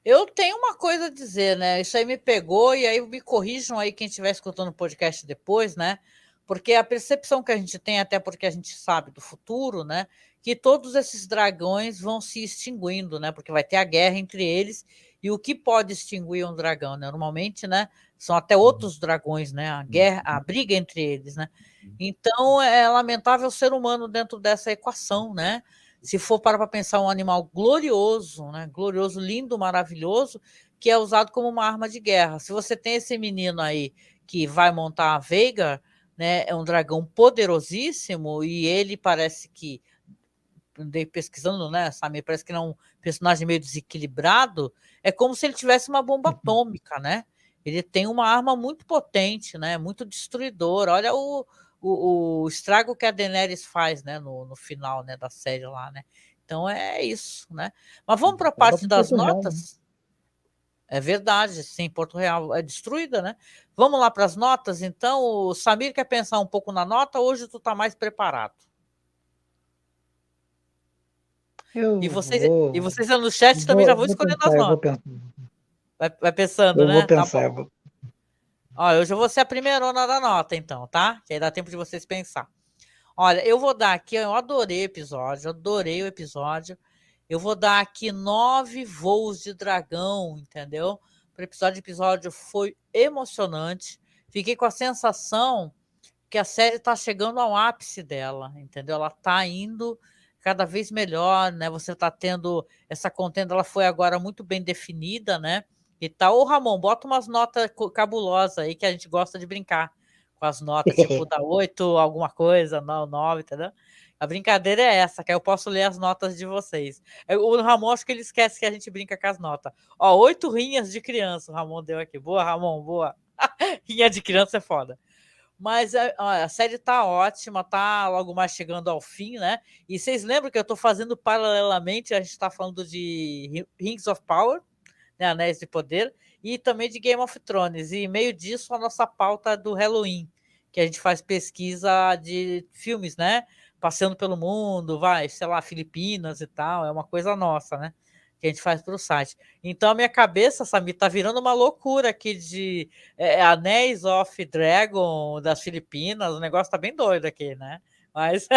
eu tenho uma coisa a dizer, né? Isso aí me pegou, e aí me corrijam aí quem estiver escutando o podcast depois, né? Porque a percepção que a gente tem, até porque a gente sabe do futuro, né? Que todos esses dragões vão se extinguindo, né? Porque vai ter a guerra entre eles, e o que pode extinguir um dragão, né? Normalmente, né? São até outros dragões, né? A briga entre eles, né? Então é lamentável o ser humano dentro dessa equação, né? Se for para pensar, um animal glorioso, né? Glorioso, lindo, maravilhoso, que é usado como uma arma de guerra. Se você tem esse menino aí que vai montar a Veiga, né? É um dragão poderosíssimo, e ele parece que, andei pesquisando, né, Samir, parece que ele é um personagem meio desequilibrado, é como se ele tivesse uma bomba atômica, né? Ele tem uma arma muito potente, né? Muito destruidora. Olha o estrago que a Daenerys faz, né, no final, né, da série lá, né? Então é isso, né? Mas vamos para a parte das notas. É verdade, sim, Porto Real é destruída, né? Vamos lá para as notas, então. O Samir quer pensar um pouco na nota, hoje tu está mais preparado. E vocês no chat também já vão escolhendo as notas. Vai pensando, né? Tá bom. Eu vou pensar. Olha, hoje eu vou ser a primeirona da nota, então, tá? Que aí dá tempo de vocês pensar. Olha, eu vou dar aqui, eu adorei o episódio. Eu vou dar aqui 9 voos de dragão, entendeu? O episódio foi emocionante. Fiquei com a sensação que a série está chegando ao ápice dela, entendeu? Ela está indo cada vez melhor, né? Você está tendo essa contenda, ela foi agora muito bem definida, né? E tal. Ô, Ramon, bota umas notas cabulosas aí, que a gente gosta de brincar com as notas, tipo da 8, alguma coisa, 9, entendeu? A brincadeira é essa, que aí eu posso ler as notas de vocês. O Ramon, acho que ele esquece que a gente brinca com as notas. Ó, 8 rinhas de criança o Ramon deu aqui. Boa, Ramon, boa. Rinha de criança é foda. Mas a série tá ótima, tá logo mais chegando ao fim, né? E vocês lembram que eu tô fazendo paralelamente, a gente tá falando de Rings of Power, né, Anéis de Poder, e também de Game of Thrones. E meio disso a nossa pauta do Halloween, que a gente faz pesquisa de filmes, né? Passeando pelo mundo, sei lá, Filipinas e tal, é uma coisa nossa, né? Que a gente faz para o site. Então a minha cabeça, Samir, tá virando uma loucura aqui de Anéis of Dragon das Filipinas, o negócio tá bem doido aqui, né? Mas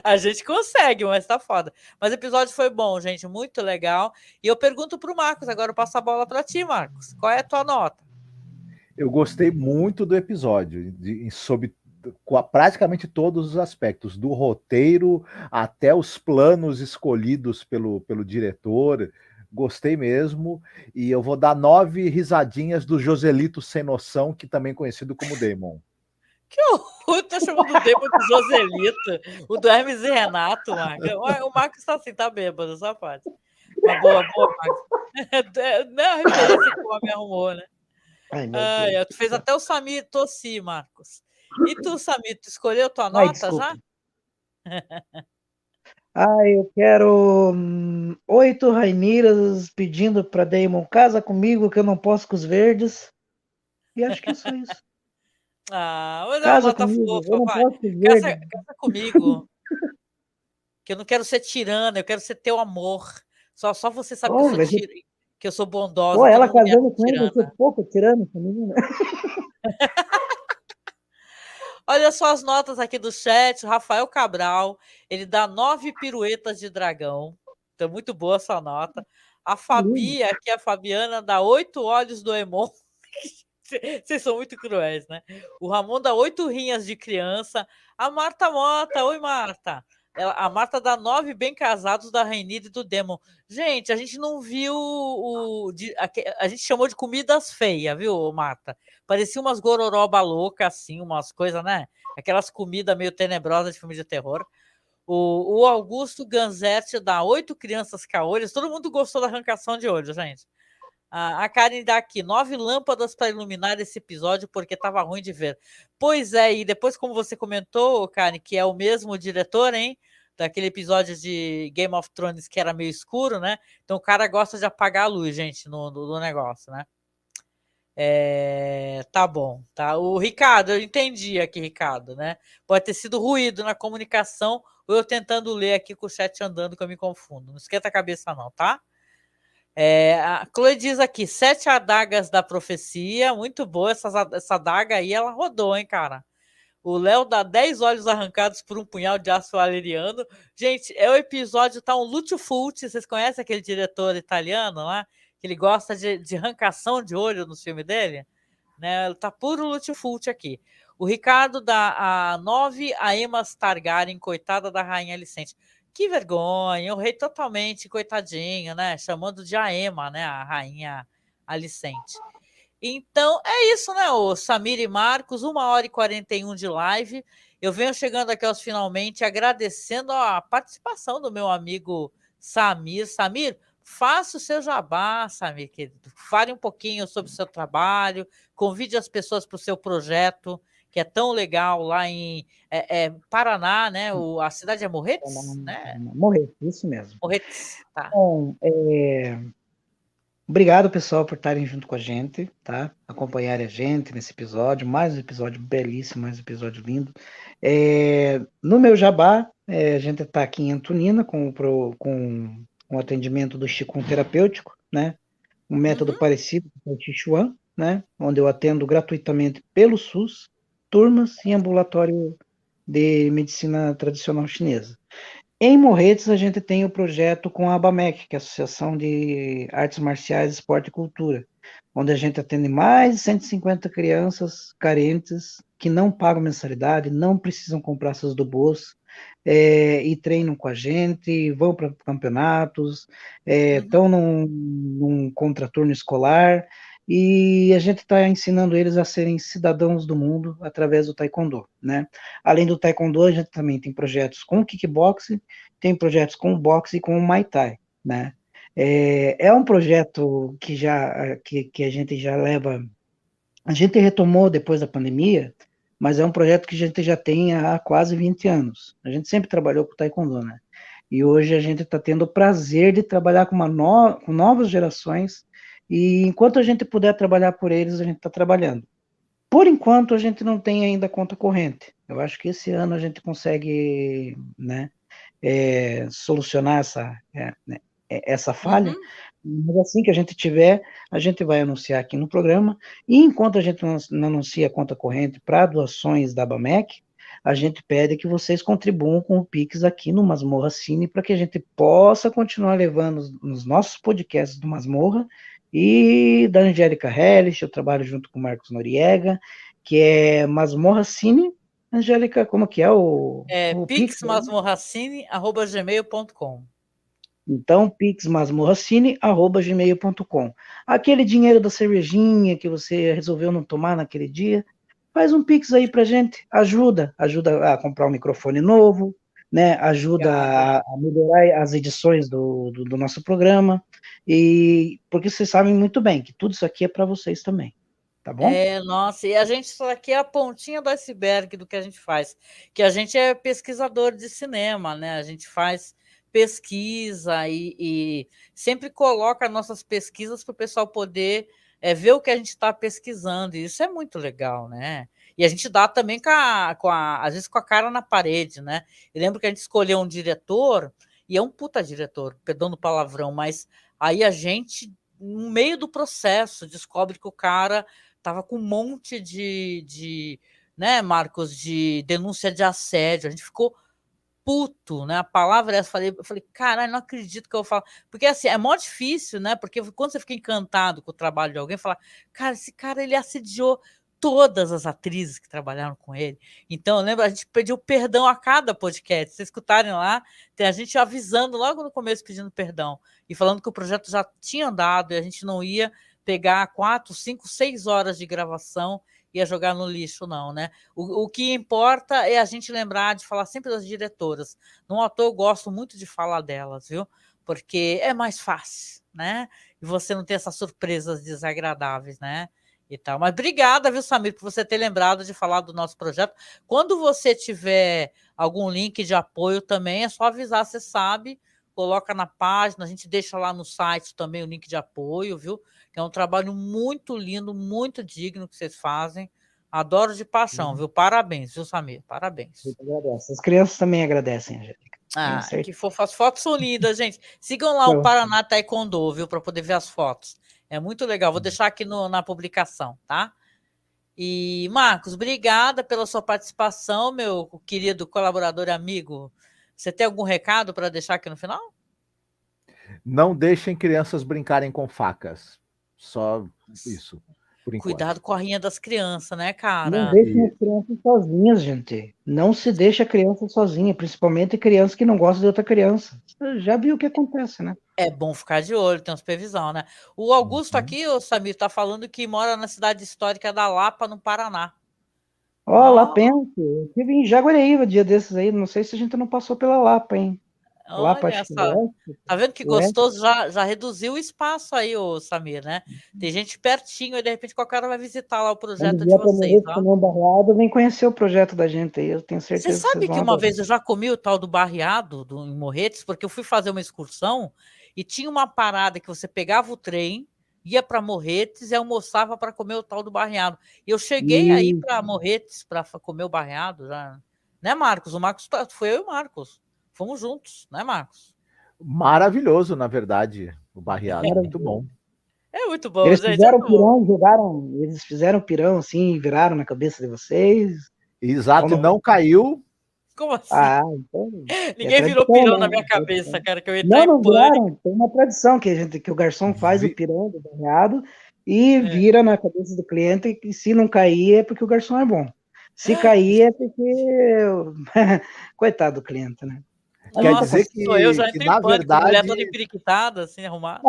a gente consegue, mas tá foda. Mas o episódio foi bom, gente, muito legal. E eu pergunto pro Marcos, agora eu passo a bola para ti, Marcos. Qual é a tua nota? Eu gostei muito do episódio, sobre praticamente todos os aspectos, do roteiro até os planos escolhidos pelo diretor. Gostei mesmo. E eu vou dar 9 risadinhas do Joselito Sem Noção, que também é conhecido como Damon. Que horror, tá chamando o Damon de Joselito, o do Hermes e Renato, Marcos. O Marcos tá assim, tá bêbado, só pode. Uma boa, Marcos. Não é a referência que o homem arrumou, né? Ai, meu Deus. Tu fez até o Samir tossir, Marcos. E tu, Samir, tu escolheu tua Ai, nota desculpa. já? Eu quero 8 Rainiras pedindo para Damon, casa comigo que eu não posso com os verdes. E acho que é só isso. Mas é uma Casa nota comigo, eu fofa, não vai. posso com os Casa verdes. comigo. Que eu não quero ser tirana, eu quero ser teu amor. Só você sabe que eu sou que eu sou bondosa, todo ela mundo me acha casando com ele vai ser tirana. pouco tirando essa menina. Olha só as notas aqui do chat. O Rafael Cabral, ele dá 9 piruetas de dragão. Então, muito boa essa nota. A Fabi, aqui a Fabiana, dá 8 olhos do Emon. Vocês são muito cruéis, né? O Ramon dá 8 rinhas de criança. A Marta Mota, oi Marta. A Marta dá 9 bem casados da Rainida e do Demon. Gente, a gente não viu a gente chamou de comidas feias, viu, Marta? Parecia umas gororoba louca, assim, umas coisas, né? Aquelas comidas meio tenebrosas de filme de terror. O Augusto Ganzetti dá 8 crianças caolhas. Todo mundo gostou da arrancação de olho, gente. A Karen dá aqui 9 lâmpadas para iluminar esse episódio porque estava ruim de ver. Pois é, e depois, como você comentou, Karen, que é o mesmo diretor, hein? Daquele episódio de Game of Thrones que era meio escuro, né? Então o cara gosta de apagar a luz, gente, no negócio, né? Tá bom, tá? O Ricardo, eu entendi aqui, Ricardo, né? Pode ter sido ruído na comunicação ou eu tentando ler aqui com o chat andando que eu me confundo. Não esquenta a cabeça, não, tá? A Chloe diz aqui, 7 adagas da profecia, muito boa essa adaga aí, ela rodou, hein, cara? O Léo dá 10 olhos arrancados por um punhal de aço valeriano. Gente, o episódio tá um luto-fulci, vocês conhecem aquele diretor italiano lá? Que ele gosta de arrancação de olho no filme dele? Né? Ele tá puro luto-fulci aqui. O Ricardo dá a 9 a Aemma Targaryen, coitada da Rainha Alicente. Que vergonha, eu rei totalmente, coitadinho, né? Chamando de Aemma, né? A Rainha Alicente. Então, é isso, né, o Samir e Marcos, 1h41 de live. Eu venho chegando aqui aos finalmente, agradecendo a participação do meu amigo Samir. Samir, faça o seu jabá, Samir, querido. Fale um pouquinho sobre o seu trabalho, convide as pessoas para o seu projeto, que é tão legal lá em Paraná, né? A cidade é Morretes, né? Morretes, isso mesmo. Morretes, tá. Bom, obrigado, pessoal, por estarem junto com a gente, tá? Acompanharem a gente nesse episódio. Mais um episódio belíssimo, mais um episódio lindo. No meu jabá, a gente está aqui em Antonina com o atendimento do Qigong terapêutico, né? Um método parecido com o Qigong, né? Onde eu atendo gratuitamente pelo SUS, turmas e ambulatório de medicina tradicional chinesa. Em Morretes, a gente tem o projeto com a ABAMEC, que é a Associação de Artes Marciais, Esporte e Cultura, onde a gente atende mais de 150 crianças carentes que não pagam mensalidade, não precisam comprar seus dobôs, e treinam com a gente, vão para campeonatos, estão num contraturno escolar, e a gente está ensinando eles a serem cidadãos do mundo através do taekwondo, né? Além do taekwondo, a gente também tem projetos com kickboxing, tem projetos com boxe e com Muay Thai, né? É um projeto que a gente já leva, a gente retomou depois da pandemia, mas é um projeto que a gente já tem há quase 20 anos. A gente sempre trabalhou com taekwondo, né? E hoje a gente está tendo o prazer de trabalhar com novas gerações, e enquanto a gente puder trabalhar por eles, a gente está trabalhando. Por enquanto, a gente não tem ainda conta corrente. Eu acho que esse ano a gente consegue, né, solucionar essa falha. Mas assim que a gente tiver, a gente vai anunciar aqui no programa. E enquanto a gente não anuncia a conta corrente para doações da ABAMEC, a gente pede que vocês contribuam com o Pix aqui no Masmorra Cine, para que a gente possa continuar levando os nossos podcasts do Masmorra E da Angélica Hellish, eu trabalho junto com o Marcos Noriega, que é Masmorra Cine. Angélica, como que é o Pix? pixmasmorracine@gmail.com. Então, pixmasmorracine@gmail.com. Aquele dinheiro da cervejinha que você resolveu não tomar naquele dia, faz um pix aí pra gente. Ajuda a comprar um microfone novo, né? Ajuda a melhorar as edições do nosso programa. E porque vocês sabem muito bem que tudo isso aqui é para vocês também. Tá bom? Nossa, e a gente só aqui é a pontinha do iceberg do que a gente faz, que a gente é pesquisador de cinema, né? A gente faz pesquisa e sempre coloca nossas pesquisas para o pessoal poder ver o que a gente está pesquisando, e isso é muito legal, né? E a gente dá também às vezes com a cara na parede, né? Eu lembro que a gente escolheu um diretor, e é um puta diretor, perdão do palavrão, mas aí a gente, no meio do processo, descobre que o cara estava com um monte né, Marcos, de denúncia de assédio. A gente ficou puto, né? A palavra é essa. Eu falei, caralho, não acredito que eu falo. Porque assim, é mó difícil, né? Porque quando você fica encantado com o trabalho de alguém, fala, cara, esse cara ele assediou todas as atrizes que trabalharam com ele. Então, lembra, a gente pediu perdão a cada podcast. Se vocês escutarem lá, tem a gente avisando logo no começo, pedindo perdão e falando que o projeto já tinha andado e a gente não ia pegar 4, 5, 6 horas de gravação ia jogar no lixo, não, né? O que importa é a gente lembrar de falar sempre das diretoras. No ator, eu gosto muito de falar delas, viu? Porque é mais fácil, né? E você não tem essas surpresas desagradáveis, né? E tal. Mas obrigada, viu, Samir, por você ter lembrado de falar do nosso projeto. Quando você tiver algum link de apoio também, é só avisar, você sabe, coloca na página, a gente deixa lá no site também o link de apoio, viu? Que é um trabalho muito lindo, muito digno que vocês fazem. Adoro de paixão, viu? Parabéns, viu, Samir? Parabéns. As crianças também agradecem, Angélica. Que fofo. As fotos são lindas, gente. Sigam lá o Paraná Taekwondo, viu? Para poder ver as fotos. É muito legal. Vou deixar aqui na publicação, tá? E, Marcos, obrigada pela sua participação, meu querido colaborador e amigo. Você tem algum recado para deixar aqui no final? Não deixem crianças brincarem com facas. Só isso, por enquanto. Cuidado com a rinha das crianças, né, cara? Não deixem as crianças sozinhas, gente. Não se deixa a criança sozinha, principalmente criança que não gosta de outra criança. Você já viu o que acontece, né? É bom ficar de olho, tem uma supervisão, né? O Augusto aqui, o Samir, está falando que mora na cidade histórica da Lapa, no Paraná. Ó, Lapense. Eu estive em Jaguareíba dia desses aí. Não sei se a gente não passou pela Lapa, hein? Lapa, Olha acho que só. Tá vendo que gostoso? Já reduziu o espaço aí, ô Samir, né? Tem gente pertinho e de repente qualquer hora vai visitar lá o projeto de vocês. Comer um barreado, vem conhecer o projeto da gente aí. Eu tenho certeza Você sabe que uma vez eu já comi o tal do barreado em Morretes, porque eu fui fazer uma excursão e tinha uma parada que você pegava o trem, ia para Morretes e almoçava para comer o tal do barreado. E eu cheguei aí para Morretes para comer o barreado, já. Né, Marcos? O Marcos foi eu e o Marcos. Fomos juntos, né, Marcos? Maravilhoso, na verdade, o barreado. Muito bom. É muito bom, eles gente. Fizeram pirão, eles fizeram pirão assim e viraram na cabeça de vocês. Exato, e não caiu. Como assim? Então, ninguém virou pirão na minha cabeça, cara, que eu entrei não viraram. Tem uma tradição que o garçom faz o pirão do barreado e vira na cabeça do cliente, e se não cair é porque o garçom é bom. Se cair é porque coitado do cliente, né? Quer dizer que, eu já entrei na verdade, mulher toda empiriquitada, assim, arrumada.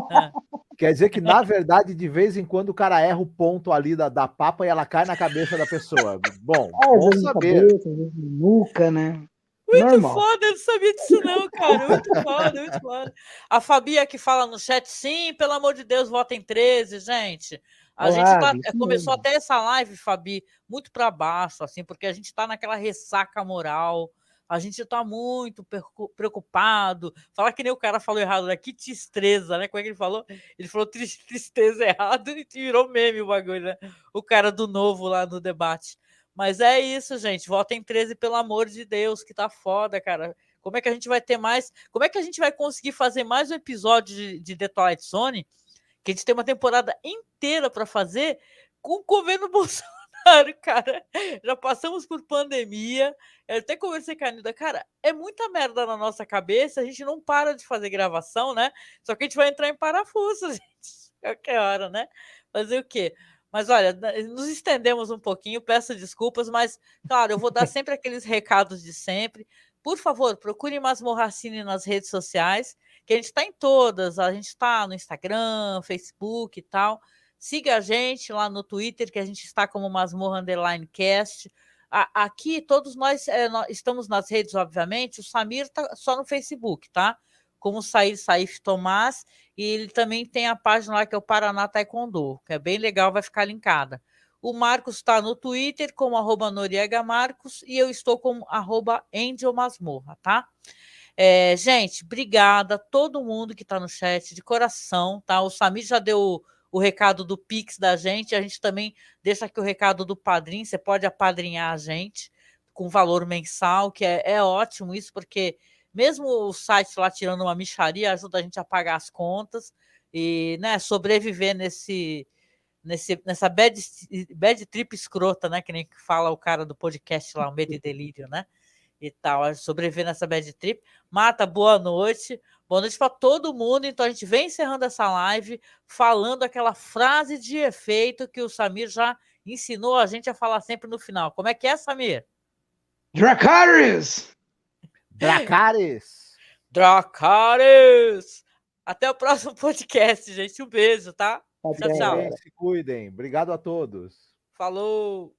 Quer dizer que, na verdade, de vez em quando o cara erra o ponto ali da papa e ela cai na cabeça da pessoa. Bom, bom saber. Cabeça, nuca, né? Muito normal. Foda, eu não sabia disso não, cara. Muito foda, muito foda. A Fabi aqui fala no chat, sim, pelo amor de Deus, votem 13, gente. A gente começou até essa live, Fabi, muito para baixo, assim, porque a gente está naquela ressaca moral. A gente está muito preocupado. Falar que nem o cara falou errado, né? Que tristeza, né? Como é que ele falou? Ele falou tristeza errado e virou meme o bagulho, né? O cara do Novo lá no debate. Mas é isso, gente. Votem 13, pelo amor de Deus, que tá foda, cara. Como é que a gente vai ter mais? Como é que a gente vai conseguir fazer mais um episódio de The Twilight Zone? Que a gente tem uma temporada inteira para fazer com o governo Bolsonaro, cara. Já passamos por pandemia. Eu até conversei com a Nilda. Cara, é muita merda na nossa cabeça. A gente não para de fazer gravação, né? Só que a gente vai entrar em parafuso, gente. Qualquer hora, né? Fazer o quê? Mas olha, nos estendemos um pouquinho, peço desculpas, mas, claro, eu vou dar sempre aqueles recados de sempre. Por favor, procure Masmorra Cine nas redes sociais, que a gente está em todas. A gente está no Instagram, Facebook e tal. Siga a gente lá no Twitter, que a gente está como Masmorra Underline Cast. Aqui, todos nós estamos nas redes, obviamente. O Samir está só no Facebook, tá? Como Saif Tomás. E ele também tem a página lá que é o Paraná Taekwondo, que é bem legal, vai ficar linkada. O Marcos está no Twitter como @NoriegaMarcos e eu estou como @AngelMasmorra, tá? Gente, obrigada a todo mundo que está no chat, de coração, tá? O Samir já deu o recado do Pix da gente, a gente também deixa aqui o recado do Padrim, você pode apadrinhar a gente com valor mensal, que é ótimo isso, porque mesmo o site lá tirando uma mixaria, ajuda a gente a pagar as contas e, né, sobreviver nessa bad trip escrota, né? Que nem fala o cara do podcast lá, o Medo e Delírio, né? E tal, sobreviver nessa bad trip. Mata, boa noite. Boa noite para todo mundo. Então a gente vem encerrando essa live falando aquela frase de efeito que o Samir já ensinou a gente a falar sempre no final. Como é que é, Samir? Dracarys! Dracarys! Dracarys! Até o próximo podcast, gente. Um beijo, tá? Até. Tchau, tchau. Se cuidem. Obrigado a todos. Falou!